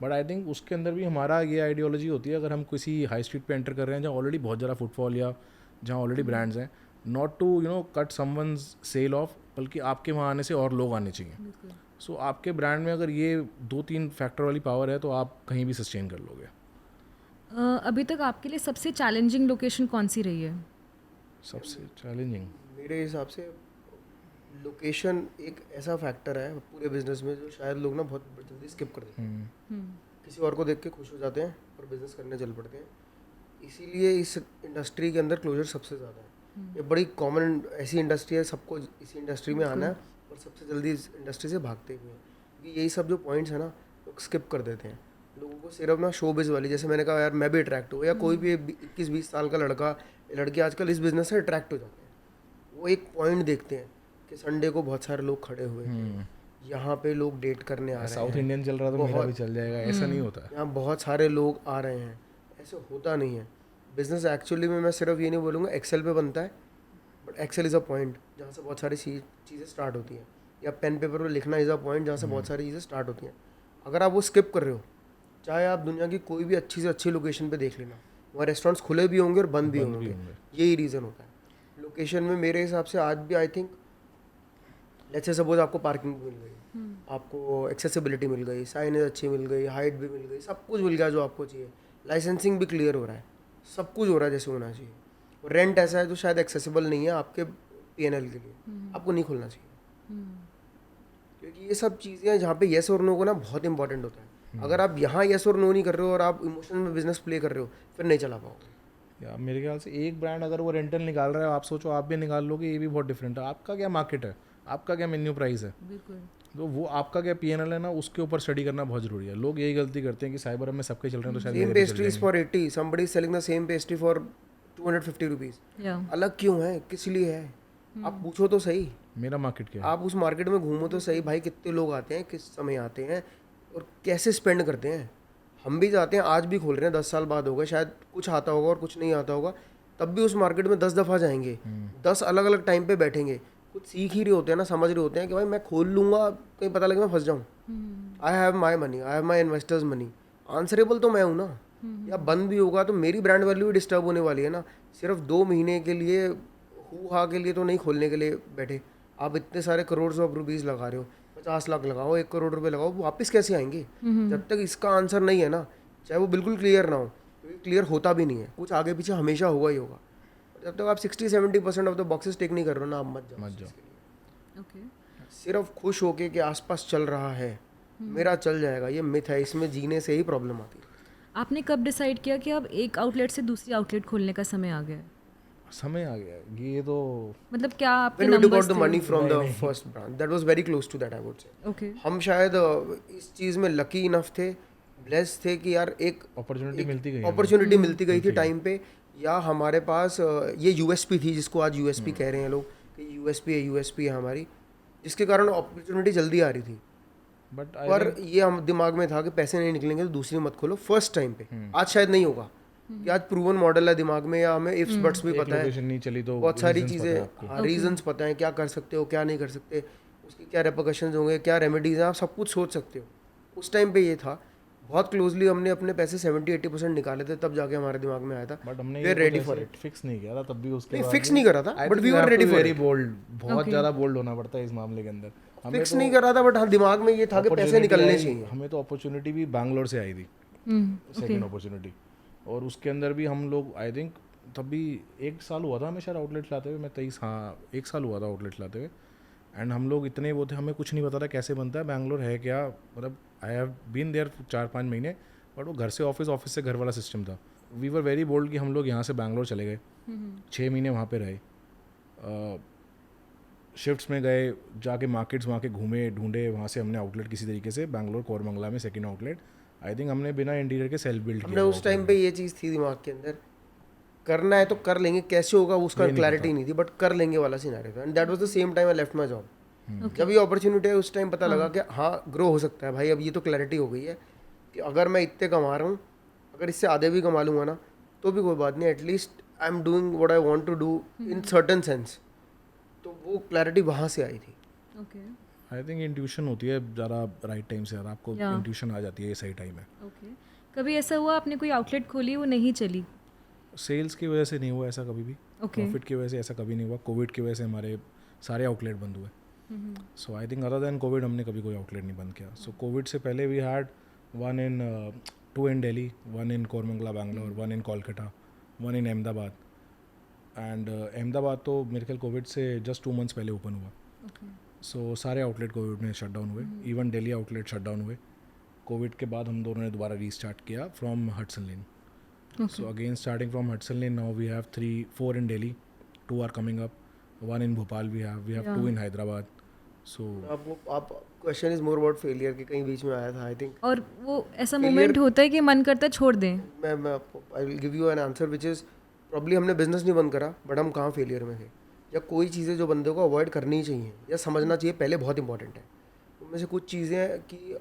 बट आई थिंक उसके अंदर भी हमारा ये आइडियोलॉजी होती है, अगर हम किसी हाई स्ट्रीट पे एंटर कर रहे हैं जहाँ ऑलरेडी बहुत ज़्यादा फुटफॉल या जहाँ ऑलरेडी ब्रांड्स हैं, not to cut someone's sale off, बल्कि आपके वहाँ आने से और लोग आने चाहिए. सो आपके ब्रांड में अगर ये 2-3 फैक्टर वाली पावर है तो आप कहीं भी सस्टेन कर लोगे. अभी तक आपके लिए सबसे चैलेंजिंग लोकेशन कौन सी रही है? सबसे चैलेंजिंग मेरे हिसाब से लोकेशन एक ऐसा फैक्टर है पूरे बिजनेस में जो शायद लोग ना बहुत जल्दी स्किप कर देते हैं. किसी और को देख के खुश हो जाते हैं और बिजनेस करने चल पड़ते हैं. इसीलिए इस इंडस्ट्री के अंदर क्लोजर सबसे ज़्यादा है. ये बड़ी कॉमन ऐसी इंडस्ट्री है, सबको इसी इंडस्ट्री में आना है और सबसे जल्दी इस इंडस्ट्री से भागते हुए हैं. क्योंकि यही सब जो पॉइंट्स है ना लोग स्किप कर देते हैं. लोगों को सिर्फ ना शोबिज वाली, जैसे मैंने कहा यार मैं भी अट्रैक्ट हूँ, या कोई भी 21-20 साल का लड़का लड़की आजकल इस बिज़नेस से अट्रैक्ट हो जाते हैं. वो एक पॉइंट देखते हैं कि संडे को बहुत सारे लोग खड़े हुए हैं, यहाँ पे लोग डेट करने आ रहे हैं, साउथ इंडियन चल रहा तो मेरा भी चल जाएगा, ऐसा नहीं होता. यहाँ बहुत सारे लोग आ रहे हैं, ऐसे होता नहीं है. बिजनेस एक्चुअली में मैं सिर्फ ये नहीं बोलूँगा एक्सेल पे बनता है, but excel is a point जहाँ से बहुत सारी चीज़ें स्टार्ट होती हैं, या पेन पेपर पर लिखना इज़ अ पॉइंट जहाँ से बहुत सारी चीज़ें स्टार्ट होती हैं. अगर आप वो स्किप कर रहे हो, चाहे आप दुनिया की कोई भी अच्छी से अच्छी लोकेशन पे देख लेना, वहाँ रेस्टोरेंट्स खुले भी होंगे और बंद भी होंगे. यही रीज़न होता है लोकेशन में मेरे हिसाब से. आज भी I think let's say suppose आपको पार्किंग मिल गई, आपको एक्सेसिबिलिटी मिल गई, साइनेज अच्छी मिल गई, हाइट भी मिल गई, सब कुछ मिल गया जो आपको चाहिए, लाइसेंसिंग भी क्लियर हो रहा है, सब कुछ हो रहा है जैसे होना चाहिए. और रेंट ऐसा है जो शायद एक्सेसिबल नहीं है आपके PNL के लिए, आपको नहीं खोलना चाहिए. क्योंकि ये सब चीज़ें जहाँ पे येस और नो को ना बहुत इंपॉर्टेंट होता है. अगर आप यहाँ येस और नो नहीं कर रहे हो और आप इमोशन में बिजनेस प्ले कर रहे हो, फिर नहीं चला पाओगे. या मेरे ख्याल से एक ब्रांड अगर वो रेंटल निकाल रहा है, आप सोचो आप भी निकाल लोगे, ये भी बहुत डिफरेंट है. आपका क्या मार्केट है, आपका क्या मेन्यू प्राइस है, तो वो आपका क्या PNL है ना, उसके ऊपर स्टडी करना बहुत जरूरी है. लोग यही गलती करते हैं कि साइबर में सबके चल रहे हैं तो शायद same pastries for 80, somebody is selling the same pastry for 250 rupees. अलग क्यों है, किस लिए है, आप पूछो तो सही. मेरा मार्केट क्या है, आप उस मार्केट में घूमो तो सही भाई, कितने लोग आते हैं, किस समय आते हैं और कैसे स्पेंड करते हैं. हम भी जाते हैं, आज भी खोल रहे हैं, 10 साल बाद होगा, शायद कुछ आता होगा और कुछ नहीं आता होगा, तब भी उस मार्केट में 10 दफ़ा जाएंगे, 10 अलग अलग टाइम पे बैठेंगे, कुछ सीख ही रहे होते हैं ना, समझ रहे होते हैं कि भाई मैं खोल लूँगा, कहीं पता लगे मैं फंस जाऊँ. I have my money, I have my investors money, answerable तो मैं हूँ ना. या बंद भी होगा तो मेरी ब्रांड वैल्यू भी डिस्टर्ब होने वाली है ना. सिर्फ 2 महीने के लिए हु-हा के लिए तो नहीं खोलने के लिए बैठे. आप इतने सारे करोड़ ऑफ रुपीज़ लगा रहे हो, 50 लाख लगाओ, 1 करोड़ रुपए लगाओ, वापस कैसे आएंगे. जब तक इसका आंसर नहीं है ना, चाहे वो बिल्कुल क्लियर ना हो, क्योंकि क्लियर होता भी नहीं है, कुछ आगे पीछे हमेशा होगा ही होगा. जब तक आप 60-70% ऑफ द बॉक्सेस टेक नहीं कर रहे हो ना, आप मत जाओ. सिर्फ खुश होके कि आसपास चल रहा है, मेरा चल जाएगा, ये मिथ है. इसमें जीने से ही प्रॉब्लम आती है. आपने कब डिसाइड किया कि अब एक आउटलेट से दूसरी आउटलेट खोलने का समय आ गया है? समय आ गया, ये तो मतलब क्या आपके When we took numbers out the थे? money from the first brand, that was very close to that, I would say. Okay. हम शायद इस चीज़ में लकी इनफ थे, ब्लेस थे कि यार एक अपॉर्चुनिटी मिलती गई, अपॉर्चुनिटी मिलती गई थी टाइम पे. या हमारे पास ये यूएसपी थी जिसको आज यूएसपी कह रहे हैं लोग कि यूएसपी है हमारी, जिसके कारण अपॉर्चुनिटी जल्दी आ रही थी। बट पर ये हम दिमाग में था कि पैसे नहीं निकलेंगे तो दूसरी मत खोलो फर्स्ट टाइम पे। आज शायद नहीं होगा कि आज प्रूवन मॉडल है दिमाग में, या हमें इफ्स बट्स भी पता है, नहीं चली तो बहुत सारी reasons पता है आपको। चीज़ें रीजंस पता है, क्या कर सकते हो क्या नहीं कर सकते, उसकी क्या रेपरकशंस होंगे, क्या रेमेडीज हैं, आप सब कुछ सोच सकते हो। उस टाइम पे ये था, बहुत क्लोजली हमने अपने पैसे 70-80% निकाले थे, तब जाके हमारे दिमाग में आया था बट हमने we are ready for it. Fix नहीं किया था तब भी, उसके नहीं बाद फिक्स नहीं करा था but we were ready for very it. Bold, बहुत ज़्यादा बोल्ड होना पड़ता है इस मामले के अंदर। फिक्स नहीं करा था बट हाँ दिमाग में ये था कि पैसे निकलने चाहिए। हमें तो अपॉर्चुनिटी भी बैंगलोर से आई थी, सेकेंड अपॉर्चुनिटी, और उसके अंदर भी हम लोग आई थिंक तब भी 1 साल हुआ था हमें शायद आउटलेट लाते हुए, मैं 23, हाँ 1 साल हुआ था आउटलेट लाते हुए। एंड हम लोग इतने वो थे, हमें कुछ नहीं पता था कैसे बनता है, बैंगलोर है क्या, मतलब आई हैव बीन देयर 4-5 महीने, बट वो घर से ऑफिस, ऑफिस से घर वाला सिस्टम था। वी वर वेरी बोल्ड कि हम लोग यहाँ से बैंगलोर चले गए, 6 महीने वहाँ पे रहे, शिफ्ट्स में गए, जाके मार्केट्स वहाँ के घूमे ढूंढे, वहाँ से हमने आउटलेट किसी तरीके से बैंगलोर कोरमंगला में सेकंड आउटलेट, आई थिंक हमने बिना इंटीरियर के सेल्फ बिल्ड हमने किया। उस टाइम पे ये चीज़ थी दिमाग के अंदर, करना है तो कर लेंगे, कैसे होगा उसका क्लैरिटी नहीं थी बट कर लेंगे वाला सिनेरियो था। And that was the same time I left my job. जब ये अपॉर्चुनिटी है उस टाइम पता लगा कि हाँ ग्रो हो सकता है भाई, अब ये तो क्लैरिटी हो गई है कि अगर मैं इतने कमा रहा हूँ, अगर इससे आधे भी कमा लूँगा ना तो भी कोई बात नहीं, at least I am doing what I want to do in certain sense. तो वो क्लैरिटी वहाँ से आई थी। ओके आई थिंक इंट्यूशन होती है ज़रा राइट टाइम से, यार आपको Yeah. इंट्यूशन आ जाती है, ये सही टाइम है। ओके। कभी ऐसा हुआ आपने कोई आउटलेट खोली वो नहीं चली? सेल्स की वजह से नहीं हुआ ऐसा कभी भी, ओके प्रॉफिट की वजह से ऐसा कभी नहीं हुआ, कोविड की वजह से हमारे सारे आउटलेट बंद हुए। So I think other than COVID हमने कभी कोई आउटलेट नहीं बंद किया। सो कोविड से पहले we had 2 in Delhi, 1 in Koramangala Bangalore, 1 in Kolkata, 1 in Ahmedabad. And Ahmedabad तो मेरे ख्याल कोविड से जस्ट 2 months पहले ओपन हुआ। सो सारे आउटलेट कोविड में शट डाउन हुए, even Delhi outlet shut down हुए। कोविड के बाद हम दोनों ने दोबारा रीस्टार्ट किया from Hudson lane. So again starting from Hudson Lane, now we have 4 in Delhi, 2 are coming up, 1 in Bhopal we have 2 in Hyderabad. So आप question is more about failure के कहीं बीच में आया था आई थिंक। और वो ऐसा moment होता है कि मन करता है छोड़ दें? मैं I will give you an answer which is probably हमने बिजनेस नहीं बंद करा बट हम कहाँ फेलियर में थे, या कोई चीज़ें जो बंदे को अवॉइड करनी चाहिए या समझना चाहिए पहले बहुत इंपॉर्टेंट है। उनमें से कुछ चीज़ें हैं कि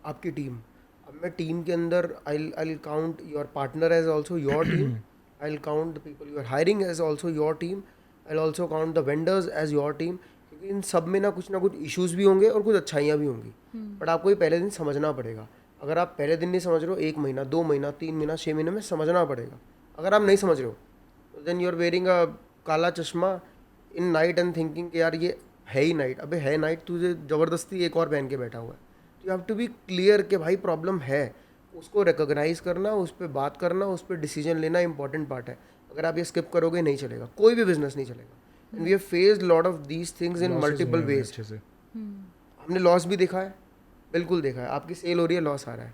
आपकी टीम, अब मैं टीम के अंदर I count your partner as also your team, I will count the people you are hiring as also your team, I will also count the vendors as your team, क्योंकि इन सब में ना कुछ इश्यूज़ भी होंगे और कुछ अच्छाइयाँ भी होंगी। बट आपको ये पहले दिन समझना पड़ेगा। अगर आप पहले दिन नहीं समझ रहे हो, 1 महीना 2 महीना 3 महीना 6 महीने में समझना पड़ेगा। अगर आप नहीं समझ रहे हो then you are wearing a काला चश्मा इन नाइट एंड थिंकिंग कि यार ये है ही नाइट, अबे है नाइट, तुझे ज़बरदस्ती एक और पहन के बैठा हुआ है। You have to be clear कि भाई प्रॉब्लम है, उसको रिकॉग्नाइज करना, उस पर बात करना, उस पर डिसीजन लेना इंपॉर्टेंट पार्ट है। अगर आप ये स्किप करोगे नहीं चलेगा, कोई भी बिजनेस नहीं चलेगा। And we have faced lot of these things in multiple ways. अच्छे से हमने लॉस भी देखा है, बिल्कुल देखा है। आपकी सेल हो रही है, लॉस आ रहा है,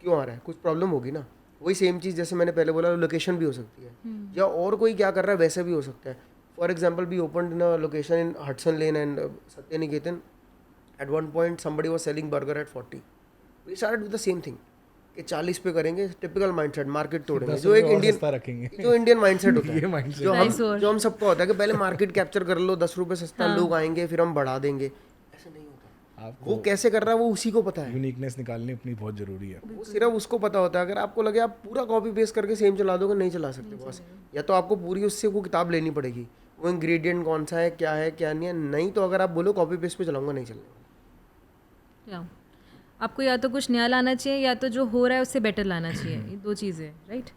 क्यों आ रहा है? कुछ प्रॉब्लम होगी ना। वही सेम चीज़ जैसे मैंने पहले बोला, लोकेशन भी हो सकती है, या और कोई क्या कर रहा है वैसे भी हो सकता है। For example we open in a location in Hudson Lane and Satyaniketan. At one point somebody was selling burger at 40. We started with the same thing कि 40 पे करेंगे, टिपिकल माइंडसेट, मार्केट तोड़ेंगे, जो एक इंडियन माइंडसेट होता है, जो हम सबका होता है कि पहले मार्केट कैप्चर कर लो, 10 रुपये सस्ता, लोग आएंगे फिर हम बढ़ा देंगे। ऐसा नहीं होता। वो कैसे कर रहा है वो उसी को पता है। यूनिकनेस निकालनी अपनी बहुत जरूरी है, वो सिर्फ उसको पता होता है। अगर आपको लगे आप पूरा कॉपी पेस्ट करके सेम चला दोगे, नहीं चला सकते बॉस। या तो आपको पूरी उससे वो किताब लेनी पड़ेगी, वो इंग्रेडिएंट कौन सा है क्या नहीं है। नहीं तो अगर आप बोलो कॉपी पेस्ट पे चलाऊंगा, नहीं चलेगा। या आपको या तो कुछ नया लाना चाहिए या तो जो हो रहा है उससे बेटर लाना चाहिए, ये 2 चीज़ें, राइट?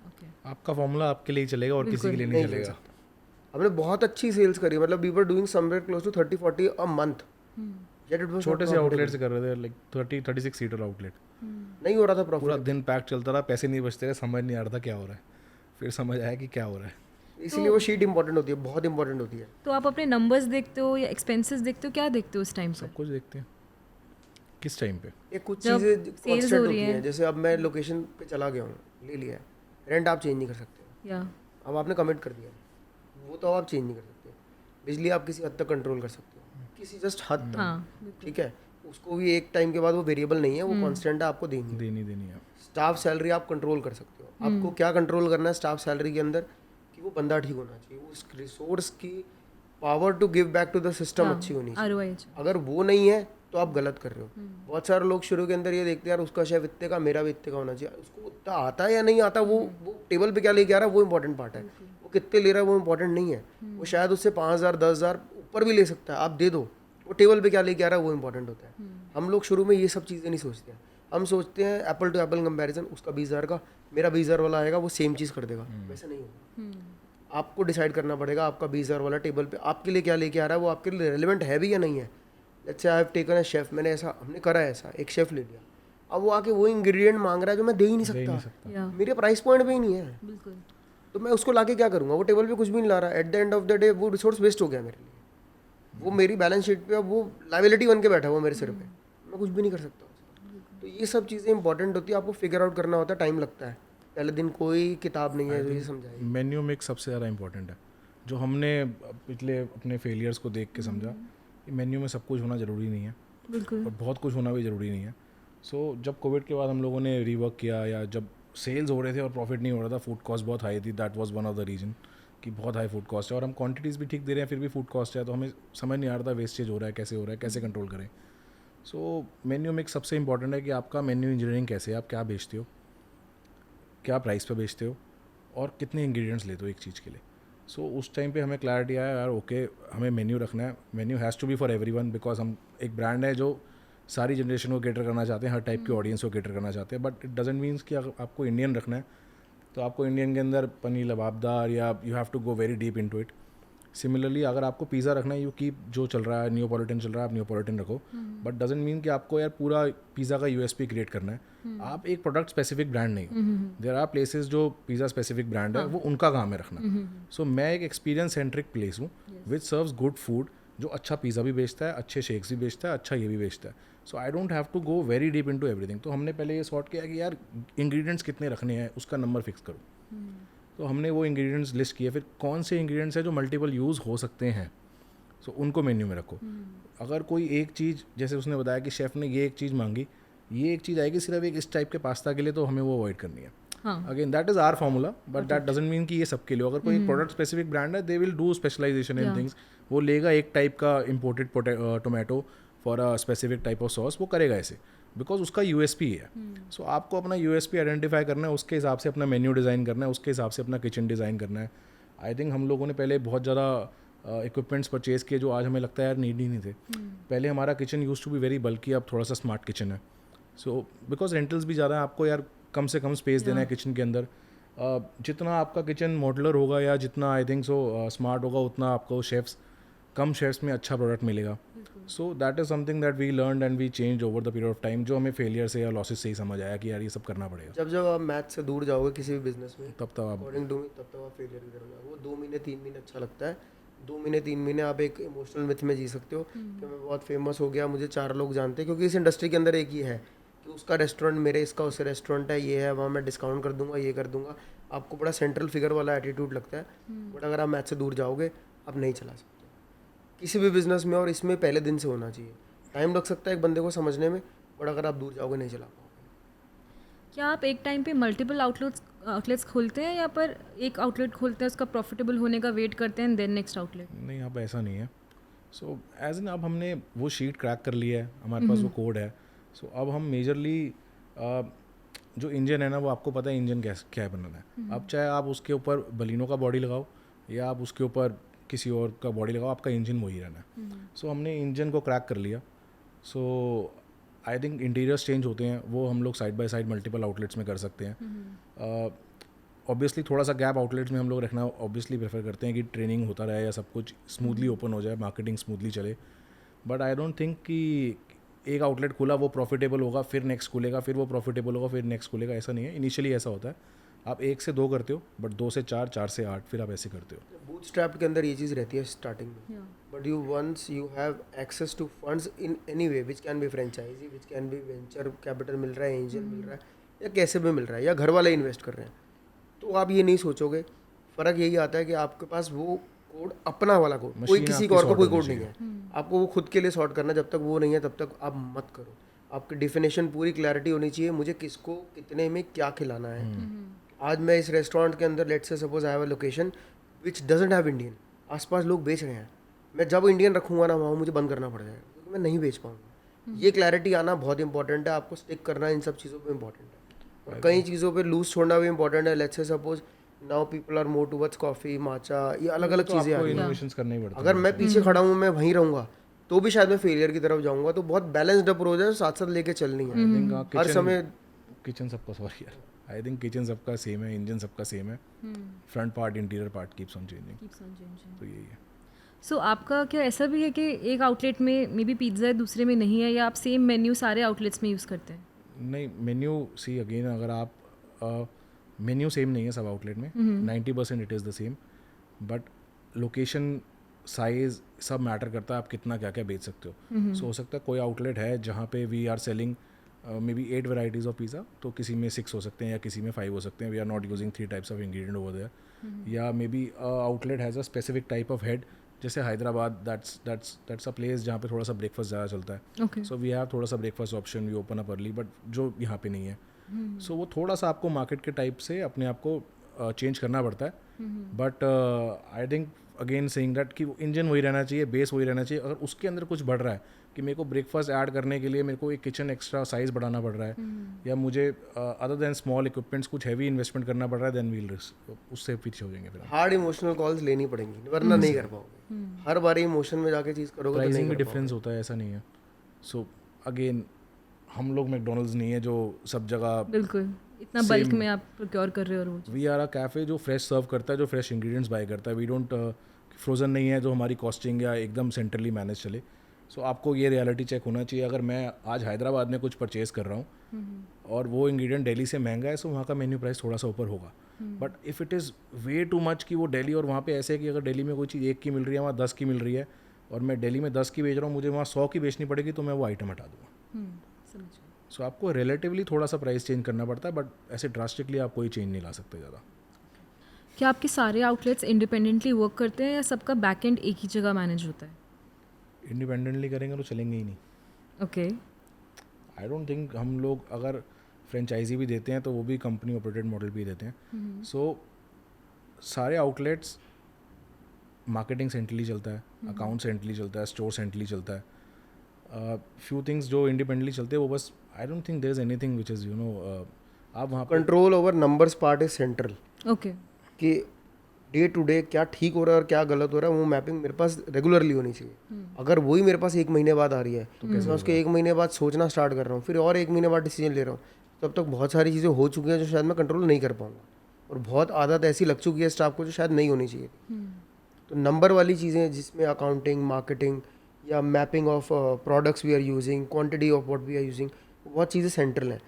ओके। आपका फॉर्मूला आपके लिए चलेगा और किसी के लिए नहीं चलेगा। हमने बहुत अच्छी सेल्स करी, मतलब we were doing somewhere close to 30-40 a month. छोटे से आउटलेट से कर रहे थे, लाइक 30-36 सीटर आउटलेट। नहीं हो रहा था पूरा प्रॉफिट, दिन पैक चलता रहा, पैसे नहीं बचते रहे, समझ नहीं आ रहा था क्या हो रहा है। फिर समझ आया कि क्या हो रहा है। इसीलिए वो शीट इंपॉर्टेंट होती है, बहुत इंपॉर्टेंट होती है। तो आप अपने नंबर्स देखते हो या एक्सपेंसेस देखते हो, क्या देखते हो उस टाइम पर? सब कुछ देखते हैं। किस टाइम पे? ये कुछ जब चीज़ें sales कांस्टेंट हो होती रही हैं। हैं। जैसे अब मैं लोकेशन पे चला गया हूँ, ले लिया है, रेंट आप चेंज नहीं कर सकते। या अब आपने कमिट कर दिया, वो तो आप चेंज नहीं कर सकते। बिजली आप किसी हद तक कंट्रोल कर सकते हो, किसी जस्ट हद तक, हाँ, ठीक है। उसको भी एक टाइम के बाद वो वेरिएबल नहीं है, वो कांस्टेंट है, आपको देनी है। स्टाफ सैलरी आप कंट्रोल कर सकते हो। आपको क्या कंट्रोल करना है स्टाफ सैलरी के अंदर, कि वो बंदा ठीक होना चाहिए, उस रिसोर्स की power to give back to the system अच्छी होनी चाहिए। अगर वो नहीं है तो आप गलत कर रहे हो। बहुत सारे लोग शुरू के अंदर ये देखते हैं यार उसका शेफ इतने का, मेरा भी इतने का होना चाहिए। उसको उतना आता है या नहीं आता, वो टेबल पे क्या लेके आ रहा है वो इंपॉर्टेंट पार्ट है। वो कितने ले रहा है वो इंपॉर्टेंट नहीं है। वो शायद उससे 5,000 10,000 ऊपर भी ले सकता है, आप दे दो। वो टेबल पे क्या लेके आ रहा है वो इंपॉर्टेंट होता है। हम लोग शुरू में ये सब चीज़ें नहीं सोचते हैं। हम सोचते हैं एप्पल टू एप्पल कंपैरिजन, उसका 20,000 का मेरा 20,000 वाला आएगा, वो सेम चीज़ कर देगा। वैसे नहीं होगा। आपको डिसाइड करना पड़ेगा आपका 20,000 वाला टेबल पे आपके लिए क्या लेके आ रहा है, वो आपके लिए रेलिवेंट है भी या नहीं है। लेट्स से I have taken a chef, मैंने ऐसा हमने करा है, ऐसा एक शेफ ले लिया, अब वो आके वो इंग्रेडिएंट मांग रहा है जो मैं दे ही नहीं सकता, मेरे प्राइस पॉइंट पे ही नहीं है। बिल्कुल। तो मैं उसको लाके क्या करूँगा, वो टेबल पे कुछ भी नहीं ला रहा। At the end of the day वो रिसोर्स वेस्ट हो गया मेरे लिए। वो मेरी बैलेंस शीट पे अब वो लाइबिलिटी बन के बैठा हुआ मेरे सिर पे, मैं कुछ भी नहीं कर सकता। तो ये सब चीज़ें इंपॉर्टेंट होती है, आपको फिगर आउट करना होता है, टाइम लगता है। पहले दिन कोई किताब नहीं है जो ये समझाएगी। मेन्यू मिक्स सबसे ज़्यादा इंपॉर्टेंट है, जो हमने पिछले अपने फेलियर्स को देख के समझा कि मेन्यू में सब कुछ होना ज़रूरी नहीं है, बिल्कुल, और बहुत कुछ होना भी ज़रूरी नहीं है। सो जब कोविड के बाद हम लोगों ने रीवर्क किया, या जब सेल्स हो रहे थे और प्रॉफिट नहीं हो रहा था, फूड कॉस्ट बहुत हाई थी, that was one of the reason कि बहुत हाई फूड कॉस्ट है, और हम क्वांटिटीज़ भी ठीक दे रहे हैं फिर भी फूड कॉस्ट है, तो हमें समझ नहीं आ रहा था वेस्टेज हो रहा है, कैसे कंट्रोल करें। सो मेन्यू मिक्स सबसे इंपॉर्टेंट है कि आपका मेन्यू इंजीनियरिंग कैसे है, आप क्या बेचते हो, क्या प्राइस पे बेचते हो, और कितने इंग्रेडिएंट्स लेते हो एक चीज़ के लिए। सो उस टाइम पे हमें क्लैरिटी आया यार ओके हमें मेन्यू रखना है, menu has to be for everyone, because हम एक ब्रांड है जो सारी जनरेशन को केटर करना चाहते हैं, हर टाइप की ऑडियंस को केटर करना चाहते हैं। बट इट डजेंट मीन्स कि अगर आपको इंडियन रखना है तो आपको इंडियन के अंदर पनीर लबाबदार, या you have to go very deep into it. Similarly अगर आपको पिज़्ज़ा रखना है, यू कीप जो चल रहा है, नियोपॉलिटन चल रहा है, आप नियोपॉलिटन रखो, बट डजेंट मीन कि आपको यार पूरा पिज़्ज़ा का यूएसपी क्रिएट करना है। आप एक प्रोडक्ट स्पेसिफिक ब्रांड नहीं हो। देयर आर प्लेसेस जो पिज़्ज़ा स्पेसिफिक ब्रांड है, वो उनका काम है रखना। सो मैं एक एक्सपीरियंस सेंट्रिक प्लेस हूँ विच सर्व्स गुड फूड, जो अच्छा पिज़्ज़ा भी बेचता है, अच्छे शेक्स भी बेचता है, अच्छा ये भी बेचता है। So I don't have to go very deep into everything. तो हमने पहले ये सॉर्ट किया कि यार इंग्रेडिएंट्स कितने रखने हैं, उसका नंबर फिक्स करो। तो हमने वो इंग्रेडिएंट्स लिस्ट किए, फिर कौन से इंग्रेडिएंट्स हैं जो मल्टीपल यूज़ हो सकते हैं, सो उनको मेन्यू में रखो। अगर कोई एक चीज़, जैसे उसने बताया कि शेफ़ ने ये एक चीज़ मांगी, ये एक चीज़ आएगी सिर्फ एक इस टाइप के पास्ता के लिए, तो हमें वो अवॉइड करनी है। Again that is our formula, but that doesn't mean कि ये सबके लिए। अगर कोई प्रोडक्ट स्पेसिफिक ब्रांड है, they will do specialization in things. वो लेगा एक टाइप का imported tomato for a specific type of sauce, वो करेगा ऐसे, बिकॉज उसका यूएसपी है। सो आपको अपना यूएसपी आइडेंटिफाई करना है, उसके हिसाब से अपना मेन्यू डिज़ाइन करना है, उसके हिसाब से अपना किचन डिज़ाइन करना है। आई थिंक हम लोगों ने पहले बहुत ज़्यादा इक्विपमेंट्स परचेज़ किए जो आज हमें लगता है यार नीड ही नहीं थे। पहले हमारा kitchen use to be very बल्कि, अब थोड़ा सा स्मार्ट किचन है। सो बिकॉज रेंटल्स भी ज़्यादा है, आपको यार कम से कम स्पेस देना है किचन के अंदर। जितना आपका किचन मॉडुलर होगा या जितना आई थिंक सो स्मार्ट होगा, उतना आपको शेफ्स कम शेफ्स में अच्छा प्रोडक्ट मिलेगा। So that is something that we learn and we change over the period of time, जो हमें फेलियर से या लॉसेस से ही समझ आया कि यार ये सब करना पड़ेगा। जब जब आप मैथ से दूर जाओगे किसी भी बिजनेस में, तब आप अकॉर्डिंग टू मी, तब आप फेलियर की तरफ जाओगे। वो 2 महीने 3 महीने अच्छा लगता है, 2 महीने 3 महीने आप एक इमोशनल मिथ में जी सकते हो कि मैं बहुत फेमस हो गया, मुझे 4 लोग जानते हैं, क्योंकि इस इंडस्ट्री के अंदर एक ही है कि उसका रेस्टोरेंट मेरे, इसका उससे रेस्टोरेंट है, ये है, वहाँ मैं डिस्काउंट कर दूंगा, ये कर दूंगा। आपको बड़ा सेंट्रल फिगर वाला एटीट्यूड लगता है। बट अगर आप मैथ से दूर जाओगे, आप नहीं चला सकते किसी भी बिजनेस में, और इसमें पहले दिन से होना चाहिए। टाइम लग सकता है एक बंदे को समझने में, बट अगर आप दूर जाओगे नहीं चला पाओगे। क्या आप एक टाइम पे मल्टीपल आउटलेट्स खोलते हैं, या पर एक आउटलेट खोलते हैं, उसका प्रॉफिटेबल होने का वेट करते हैं देन नेक्स्ट आउटलेट? नहीं, अब ऐसा नहीं है। सो एज इन अब हमने वो शीट क्रैक कर लिया है, हमारे पास वो कोड है। सो अब हम मेजरली जो इंजन है ना, वो आपको पता है इंजन क्या है बनाना है। अब चाहे आप उसके ऊपर बलिनो का बॉडी लगाओ या आप उसके ऊपर किसी और का बॉडी लगाओ, आपका इंजन वही रहना है। सो हमने इंजन को क्रैक कर लिया। सो आई थिंक इंटीरियर्स चेंज होते हैं, वो हम लोग side by side multiple outlets में कर सकते हैं। ऑब्वियसली थोड़ा सा गैप आउटलेट्स में हम लोग रखना ऑब्वियसली प्रेफर करते हैं कि ट्रेनिंग होता रहे या सब कुछ स्मूथली ओपन हो जाए, मार्केटिंग स्मूथली चले। बट आई डोंट थिंक कि एक आउटलेट खुला वो प्रॉफिटेबल होगा, फिर नेक्स्ट खुलेगा, फिर वो प्रॉफिटेबल होगा, फिर नेक्स्ट खुलेगा, ऐसा नहीं है। इनिशियली ऐसा होता है, आप 1 से 2 करते हो, बट 2 से 4, 4 से 8, फिर आप ऐसे करते हो। बूटस्ट्रैप के अंदर ये चीज़ रहती है स्टार्टिंग में, but you once you have access to funds in any way, which can be franchisee, which can be venture capital मिल रहा है, एंजल मिल रहा है, या कैसे भी मिल रहा है, या घर वाले इन्वेस्ट कर रहे हैं, तो आप ये नहीं सोचोगे। फ़र्क यही आता है कि आपके पास वो कोड अपना वाला कोड, कोई Machine किसी आपकी का और का sort कोई होनी कोड नहीं है, आपको वो खुद के लिए सॉर्ट करना। जब तक वो नहीं है तब तक आप मत करो। आपकी डिफिनेशन पूरी क्लैरिटी होनी चाहिए, मुझे किसको कितने में क्या खिलाना है। आज मैं इस रेस्टोरेंट के अंदर let's say suppose I have a location which doesn't have Indian, आसपास लोग बेच रहे हैं, मैं जब इंडियन रखूंगा ना वहाँ मुझे बंद करना पड़ जाएगा क्योंकि मैं नहीं बेच पाऊंगा। ये क्लैरिटी आना बहुत इंपॉर्टेंट है, आपको स्टिक करना इन सब चीज़ों पे इंपॉर्टेंट है। और कई चीज़ों पे लूज छोड़ना भी इंपॉर्टेंट है। Let's say suppose now people are more towards coffee, matcha, ये अलग अलग तो चीज़ें आ आपको रही हैं। इनोवेशंस करना ही पड़ता अगर मैं पीछे खड़ा हूँ, मैं वहीं रहूँगा तो भी शायद मैं फेलियर की तरफ जाऊँगा। तो बहुत बैलेंस्ड अप्रोच है, साथ साथ लेके चलनी है। आई थिंक हर समय किचन सबका सॉरी यार, आई थिंक किचन सबका सेम है, इंजन सबका सेम है, front part interior part keeps on changing, तो यही है। सो आपका क्या ऐसा भी है कि एक आउटलेट में मे बी पिज़्ज़ा है, दूसरे में नहीं है, या आप सेम मेन्यू सारे आउटलेट्स में यूज़ करते हैं? नहीं, मेन्यू सी अगेन, अगर आप मेन्यू सेम नहीं है सब आउटलेट में, 90% it is the same, but location, size सब मैटर करता है, आप कितना क्या क्या बेच सकते हो। सो हो सकता है कोई आउटलेट है जहाँ पे we are selling maybe 8 varieties of pizza, तो किसी में 6 हो सकते हैं या किसी में 5 हो सकते हैं। We are not using 3 types of ingredient over there. या maybe outlet has a specific type of head, जैसे हैदराबाद, दैट्स अ प्लेस जहाँ पे थोड़ा सा ब्रेकफास्ट ज़्यादा चलता है। ओके, सो वी हैव थोड़ा सा breakfast option, we open up early, but जो यहाँ पे नहीं है। सो वो थोड़ा सा आपको मार्केट के टाइप से अपने आप को चेंज करना पड़ता है। But I think again saying that कि इंजन वही रहना चाहिए, बेस वही रहना चाहिए। अगर उसके अंदर कुछ बढ़ रहा है कि मेरे को ब्रेकफास्ट ऐड करने के लिए मेरे को एक किचन एक्स्ट्रा साइज़ बढ़ाना पड़ रहा है, या मुझे अदर देन स्मॉल इक्विपमेंट्स कुछ हैवी इन्वेस्टमेंट करना पड़ रहा है, देन वील रिस्क, उससे पीछे हो जाएंगे फिर। हार्ड इमोशनल कॉल्स लेनी पड़ेंगी वरना नहीं कर पाओगे। हर बार इमोशन में जाके चीज़ करोगे तो प्राइसिंग नहीं में कर डिफरेंस होता है, ऐसा नहीं है। सो अगेन हम लोग मैकडोनल्ड्स नहीं है जो सब जगह, बिल्कुल इतना बल्क में आप प्रोक्योर कर रहे हो और वो वी आर अ कैफ़े जो फ्रेश सर्व करता है, जो फ्रेश इंग्रेडिएंट्स बाय करता है। वी डोंट फ्रोज़न नहीं है जो हमारी कॉस्टिंग या एकदम सेंट्रली मैनेज चले। सो आपको ये रियलिटी चेक होना चाहिए। अगर मैं आज हैदराबाद में कुछ परचेज़ कर रहा हूँ और वो इंग्रेडिएंट दिल्ली से महंगा है, सो वहाँ का मेन्यू प्राइस थोड़ा सा ऊपर होगा। But if it is way too much कि वो दिल्ली, और वहाँ पे ऐसे है कि अगर दिल्ली में कोई चीज़ 1 की मिल रही है, वहाँ 10 की मिल रही है, और मैं दिल्ली में 10 की बेच रहा हूँ, मुझे वहाँ 100 की बेचनी पड़ेगी, तो मैं वो आइटम हटा दूँगा। समझ सो आपको रिलेटिवली थोड़ा सा प्राइस चेंज करना पड़ता है, बट ऐसे ड्रास्टिकली आप कोई चेंज नहीं ला सकते ज़्यादा। क्या आपके सारे आउटलेट्स इंडिपेंडेंटली वर्क करते हैं या सबका बैकएंड एक ही जगह मैनेज होता है? इंडिपेंडेंटली करेंगे तो चलेंगे ही नहीं। ओके, आई डोंट थिंक, हम लोग अगर फ्रेंचाइजी भी देते हैं तो वो भी कंपनी ऑपरेटेड मॉडल पे ही देते हैं। सो सारे आउटलेट्स मार्केटिंग सेंट्रली चलता है, अकाउंट सेंट्रली चलता है, स्टोर सेंट्रली चलता है। फ्यू थिंग्स जो इंडिपेंडेंटली चलते हैं वो बस, I don't think there is anything which is आप वहाँ पर control over numbers part is central, okay, कि डे टू डे क्या ठीक हो रहा है और क्या गलत हो रहा है वो मैपिंग मेरे पास रेगुलरली होनी चाहिए। अगर वही मेरे पास 1 महीने बाद आ रही है तो मैं उसके 1 महीने बाद सोचना स्टार्ट कर रहा हूँ, फिर और 1 महीने बाद डिसीजन ले रहा हूँ, तब तक बहुत सारी चीज़ें हो चुकी हैं जो शायद मैं कंट्रोल नहीं कर पाऊँगा, और बहुत आदत ऐसी लग चुकी है स्टाफ को जो शायद नहीं होनी चाहिए थी। तो नंबर वाली चीज़ें जिसमें अकाउंटिंग, मार्केटिंग या mapping of products we are using, quantity of what we are using, बहुत चीज़ें सेंट्रल हैं।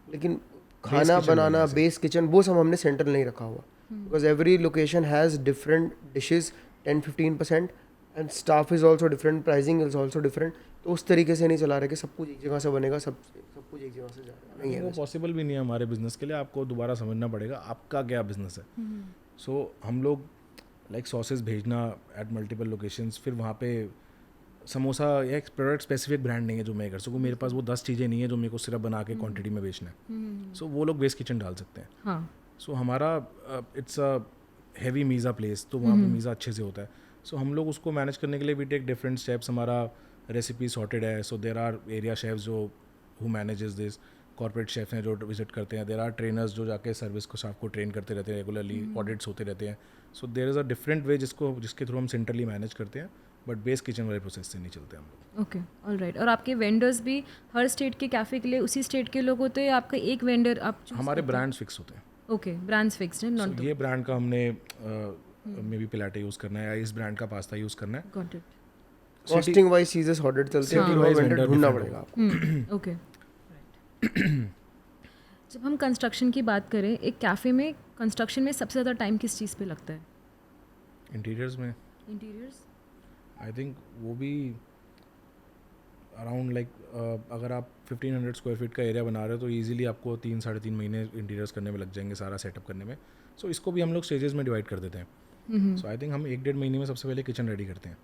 लेकिन खाना बनाना, बेस किचन, वो सब हमने सेंट्रल नहीं रखा हुआ, because every location has different dishes, 10-15%, and staff is also different, pricing is also different. तो उस तरीके से नहीं चला रहे कि सब कुछ एक जगह से बनेगा, सब कुछ एक जगह से जाएगा, नहीं है वो पॉसिबल भी नहीं है हमारे बिजनेस के लिए। आपको दोबारा समझना पड़ेगा आपका क्या बिजनेस है। सो हम लोग लाइक सॉसेस भेजना एट मल्टीपल लोकेशंस, फिर वहाँ पे समोसा या एक प्रोडक्ट स्पेसिफिक ब्रांड नहीं है जो मैं कर सकूँ। मेरे पास वो 10 चीज़ें नहीं है जो मेरे को सिर्फ बना के क्वांटिटी में बेचना है। सो वो लोग बेस किचन डाल सकते हैं। हाँ, सो हमारा इट्स अ हैवी मीज़ा प्लेस, तो वहाँ पे मीज़ा अच्छे से होता है। सो हम लोग उसको मैनेज करने के लिए वी टेक डिफरेंट स्टेप्स। हमारा रेसिपी सॉर्टेड है, सो देर आर एरिया शेफ्स जो who manages this, corporate chefs हैं जो विजिट करते हैं, देर आर ट्रेनर्स जो जाके सर्विस को स्टाफ को ट्रेन करते रहते हैं, रेगुलरली ऑडिट्स होते रहते हैं। सो there is a different way जिसके थ्रू हम सेंट्रली मैनेज करते हैं, बट बेस किचन वाले प्रोसेस से नहीं चलते हम लोग। Okay, alright. और आपके वेंडर्स भी हर स्टेट के कैफ़े के लिए उसी स्टेट के लोग होते हैं या आपका एक वेंडर आप choose हमारे करते ब्रांड्स फिक्स होते हैं। हैं? ओके, ब्रांड्स फिक्स्ड है, So, नॉट ये ब्रांड का हमने मे बी पिलाटे यूज़ करना है, या इस ब्रांड का पास्ता यूज़ करना है। Got it. कॉस्टिंग वाइज चीज़ें सॉर्टेड चलती है, फिर वो City-wise वेंडर vendor ढूंढना different पड़ेगा आपको। ओके, जब हम कंस्ट्रक्शन की बात करें, एक कैफ़े में कंस्ट्रक्शन में सबसे ज़्यादा टाइम किस चीज़ पे लगता है? इंटीरियर्स में इंटीरियर्स। आई थिंक वो भी अराउंड लाइक अगर आप 1500 स्क्वायर फीट का एरिया बना रहे हो तो ईजिली आपको 3-3.5 महीने इंटीरियर्स करने में लग जाएंगे, सारा सेटअप करने में। सो इसको भी हम लोग स्टेजेस में डिवाइड कर देते हैं। सो आई थिंक हम 1-1.5 महीने में सबसे पहले किचन रेडी करते हैं.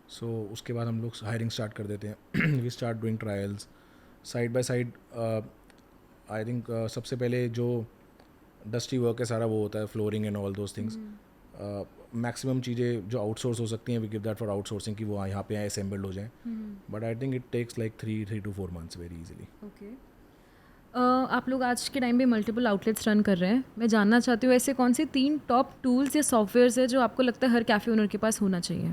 सो उसके बाद हम लोग हायरिंग स्टार्ट कर देते हैं. We start doing trials side by side. I think सबसे पहले जो डस्टी वर्क है सारा वो होता है, flooring and all those things. Maximum चीज़ें जो आउटसोर्स हो सकती हैं we give that for outsourcing कि वो यहाँ पे असेंबल्ड हो जाएँ. But I think it takes like 3 to 4 months very easily. Okay. आप लोग आज के टाइम पे मल्टीपल आउटलेट्स रन कर रहे हैं. मैं जानना चाहती हूँ ऐसे कौन से 3 टॉप टूल्स या सॉफ्टवेयर्स है जो आपको लगता है हर कैफ़े ओनर के पास होना चाहिए?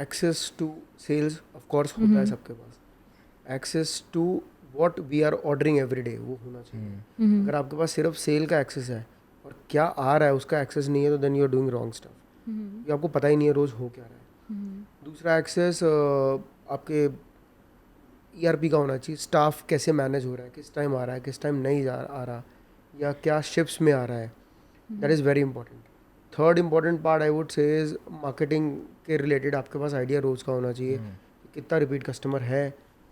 Access to sales of course होता है सबके पास. Access to what we are ordering every day वो होना चाहिए. अगर आपके पास सिर्फ सेल का एक्सेस है और क्या आ रहा है उसका एक्सेस नहीं है तो then you are doing wrong stuff. ये आपको पता ही नहीं है रोज़ हो क्या रहा है. दूसरा एक्सेस आपके ERP का होना चाहिए. स्टाफ कैसे मैनेज हो रहा है, किस टाइम आ रहा है, किस टाइम नहीं आ रहा, या क्या शिफ्ट्स में आ रहा है. That is very important. Third important part I would say is marketing के रिलेटेड आपके पास आइडिया रोज़ का होना चाहिए. कितना रिपीट कस्टमर है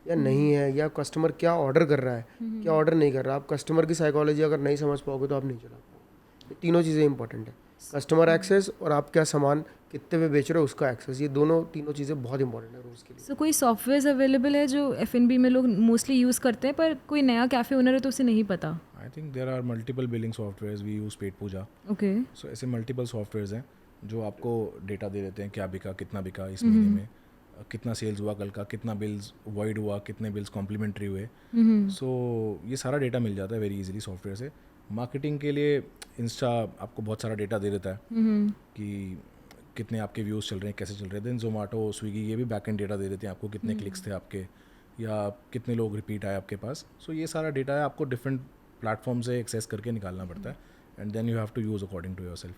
या नहीं है, या कस्टमर क्या ऑर्डर कर रहा है, क्या ऑर्डर नहीं कर रहा. आप कस्टमर की साइकोलॉजी अगर नहीं समझ पाओगे तो आप नहीं चला पाओगे. ये तीनों चीज़ें इंपॉर्टेंट है. कस्टमर एक्सेस और आप क्या सामान कितने में बेच रहे हो उसका एक्सेस. ये तीनों चीज़ें बहुत इंपॉर्टेंट है रोज़ के लिए. सो कोई सॉफ्टवेयर्स अवेलेबल है जो F&B में लोग मोस्टली यूज़ करते हैं पर कोई नया कैफ़े ओनर है तो उसे नहीं पता? I think there are multiple billing softwares. We use Petpooja. Okay. So ऐसे मल्टीपल सॉफ्टवेयर्स हैं जो आपको डेटा दे देते हैं क्या बिका, कितना बिका इस महीने में, कितना सेल्स हुआ कल का, कितना बिल्स वॉइड हुआ, कितने बिल्स कॉम्प्लीमेंट्री हुए. सो ये सारा डेटा मिल जाता है वेरी इजीली सॉफ्टवेयर से. मार्केटिंग के लिए इंस्टा आपको बहुत सारा डेटा दे देता है कि कितने आपके व्यूज़ चल रहे हैं, कैसे चल रहे हैं. देन जोमेटो, स्विगी ये भी बैक एंड डेटा दे देते हैं आपको, कितने क्लिक्स थे आपके या कितने लोग रिपीट आए आपके पास. सो ये सारा डेटा है आपको डिफरेंट प्लेटफॉर्म से एक्सेस करके निकालना पड़ता है. And then you have to use according to yourself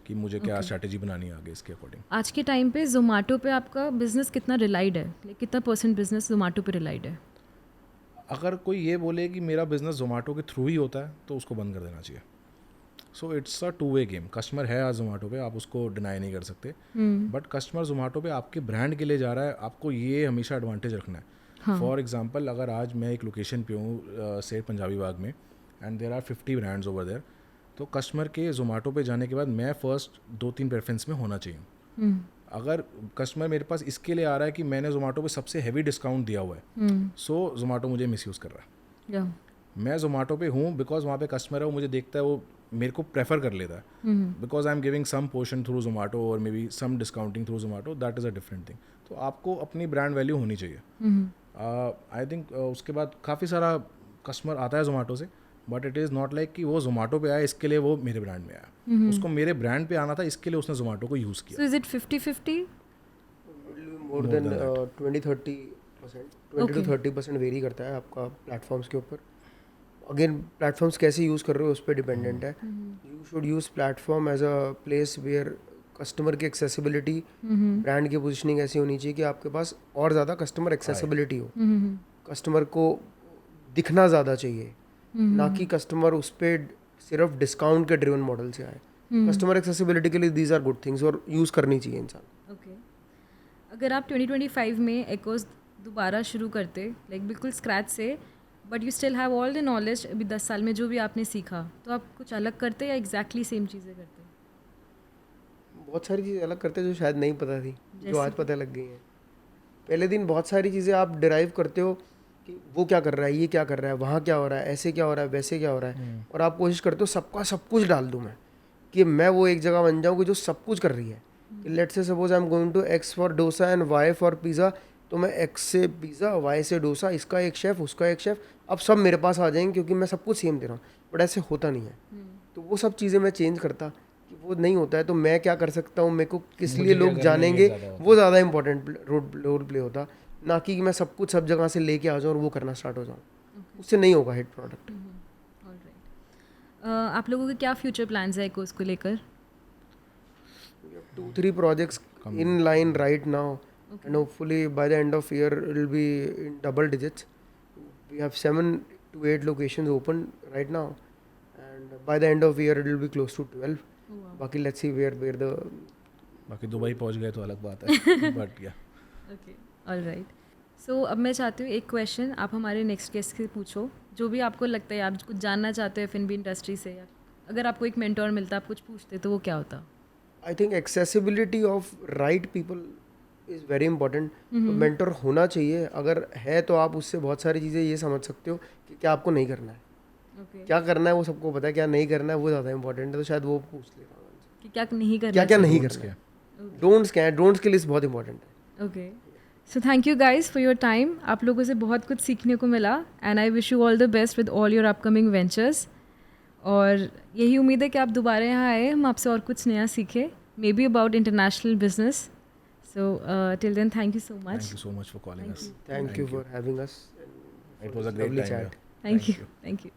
कि मुझे क्या स्ट्रैटेजी बनानी है आगे इसके अकॉर्डिंग. आज के टाइम पे जोमेटो पे आपका बिजनेस कितना रिलाइड है, कितना % बिजनेस जोमेटो पे रिलाइड है? अगर कोई ये बोले कि मेरा बिजनेस जोमेटो के थ्रू ही होता है तो उसको बंद कर देना चाहिए. So it's a 2-way game. Customer है आज जोमेटो पे, आप उसको डिनाई नहीं कर सकते. बट कस्टमर जोमेटो पे आपके ब्रांड के लिए जा रहा है, आपको ये हमेशा एडवांटेज रखना है. फॉर एग्जांपल अगर आज मैं एक लोकेशन पे हूँ से पंजाबी बाग में and there are 50 brands over there, तो कस्टमर के जोमेटो पे जाने के बाद मैं फर्स्ट 2-3 प्रेफरेंस में होना चाहिए. अगर कस्टमर मेरे पास इसके लिए आ रहा है कि मैंने जोमेटो पे सबसे हैवी डिस्काउंट दिया हुआ है, सो जोमेटो मुझे मिसयूज़ कर रहा है. मैं जोमेटो पे हूँ बिकॉज वहाँ पे कस्टमर है, वो मुझे देखता है, वो मेरे को प्रेफर कर लेता है because I am giving some portion through Zomato और maybe some discounting through Zomato. That is a different thing. तो आपको अपनी ब्रांड वैल्यू होनी चाहिए. आई थिंक उसके बाद काफ़ी सारा कस्टमर आता है जोमेटो से, but it is not like कि वो जोमेटो पे आया इसके लिए वो मेरे ब्रांड में आया. उसको मेरे ब्रांड पे आना था, इसके लिए उसने जोमेटो को यूज़ किया. So is it 50-50? More than 20-30%. 20 to 30% very करता है आपका प्लेटफॉर्म्स के ऊपर. अगेन प्लेटफॉर्म्स कैसे यूज़ कर रहे हो उस पर डिपेंडेंट है. You should use platform as a place where customer की एक्सेसिबिलिटी, ब्रांड की पोजीशनिंग ऐसी होनी चाहिए कि आपके पास और ज़्यादा कस्टमर एक्सेसिबिलिटी हो. कस्टमर को दिखना ज़्यादा चाहिए, ना कि कस्टमर उस पर सिर्फ डिस्काउंट के ड्रिवन मॉडल से आए. कस्टमर एक्सेसिबिलिटी के लिए दीज आर गुड थिंग्स और यूज़ करनी चाहिए इंसान. ओके. अगर आप 2025 में एकोस दोबारा शुरू करते लाइक बिल्कुल स्क्रैच से, but you still have all the knowledge अभी 10 साल में जो भी आपने सीखा, तो आप कुछ अलग करते या एग्जैक्टली सेम चीज़ें करते? बहुत सारी चीज़ें अलग करते जो शायद नहीं पता थी, जो आज पता लग गई हैं. पहले दिन बहुत सारी चीज़ें आप डिराइव करते हो कि वो क्या कर रहा है, ये क्या कर रहा है, वहाँ क्या हो रहा है, ऐसे क्या हो रहा है, वैसे क्या हो रहा है, और आप कोशिश करते हो सबका सब कुछ डाल दूँ मैं, कि मैं वो एक जगह बन जाऊँ कि जो सब कुछ कर रही है. Let's say suppose I am going to X for dosa and Y for pizza, तो मैं X से पिज़्ज़ा, Y से डोसा, इसका एक शेफ़, उसका एक शेफ़, अब सब मेरे पास आ जाएंगे क्योंकि मैं सब कुछ सेम दे रहा हूँ. बट ऐसे होता नहीं है. तो वो सब चीज़ें मैं चेंज करता कि वो नहीं होता है, तो मैं क्या कर सकता हूँ, मेरे को किस लिए लोग जानेंगे, वो ज़्यादा इंपॉर्टेंट रोल प्ले होता, ना कि मैं सब कुछ सब जगह से लेके आ जाऊँ और वो करना स्टार्ट हो जाऊँ. उससे नहीं होगा हिट प्रोडक्ट. आप लोगों के क्या फ्यूचर प्लान्स है एकोस को लेकर? 2-3 projects in line right now, and hopefully by the end of year it will be in double digits. We have 7 to 8 locations open right now, and by the end of year it will be close to 12. बाकी let's see where the बाकी Dubai पहुंच गए तो अलग बात है. But या okay, alright. सो अब मैं चाहती हूँ एक क्वेश्चन आप हमारे नेक्स्ट गेस्ट से पूछो, जो भी आपको लगता है आप कुछ जानना चाहते हो F&B इंडस्ट्री से या अगर आपको एक मेंटोर मिलता, आप कुछ पूछते तो वो क्या होता? I think accessibility of right people is very important. Mentor होना चाहिए. अगर है तो आप उससे बहुत सारी चीज़ें ये समझ सकते हो कि क्या आपको नहीं करना है. ओके. क्या करना है वो सबको पता है, क्या नहीं करना है वो ज़्यादा इंपॉर्टेंट है. तो शायद वो पूछ लेता हूँ उनसे. कि क्या नहीं करना क्या क्या नहीं Don'ts करना है. क्या? डोंट्स की लिस्ट बहुत इंपॉर्टेंट है. Okay. So thank you guys for your time. आप लोगों से बहुत कुछ सीखने को मिला and I wish you all the best with all your upcoming ventures. और यही उम्मीद है कि आप दोबारा यहाँ आए, हम आपसे और कुछ नया सीखें, maybe about international business. So till then thank you so Thank much. you so much for calling us. Thank you for having us. It was a great Lovely time. chat. Yeah. Thank you. Thank you.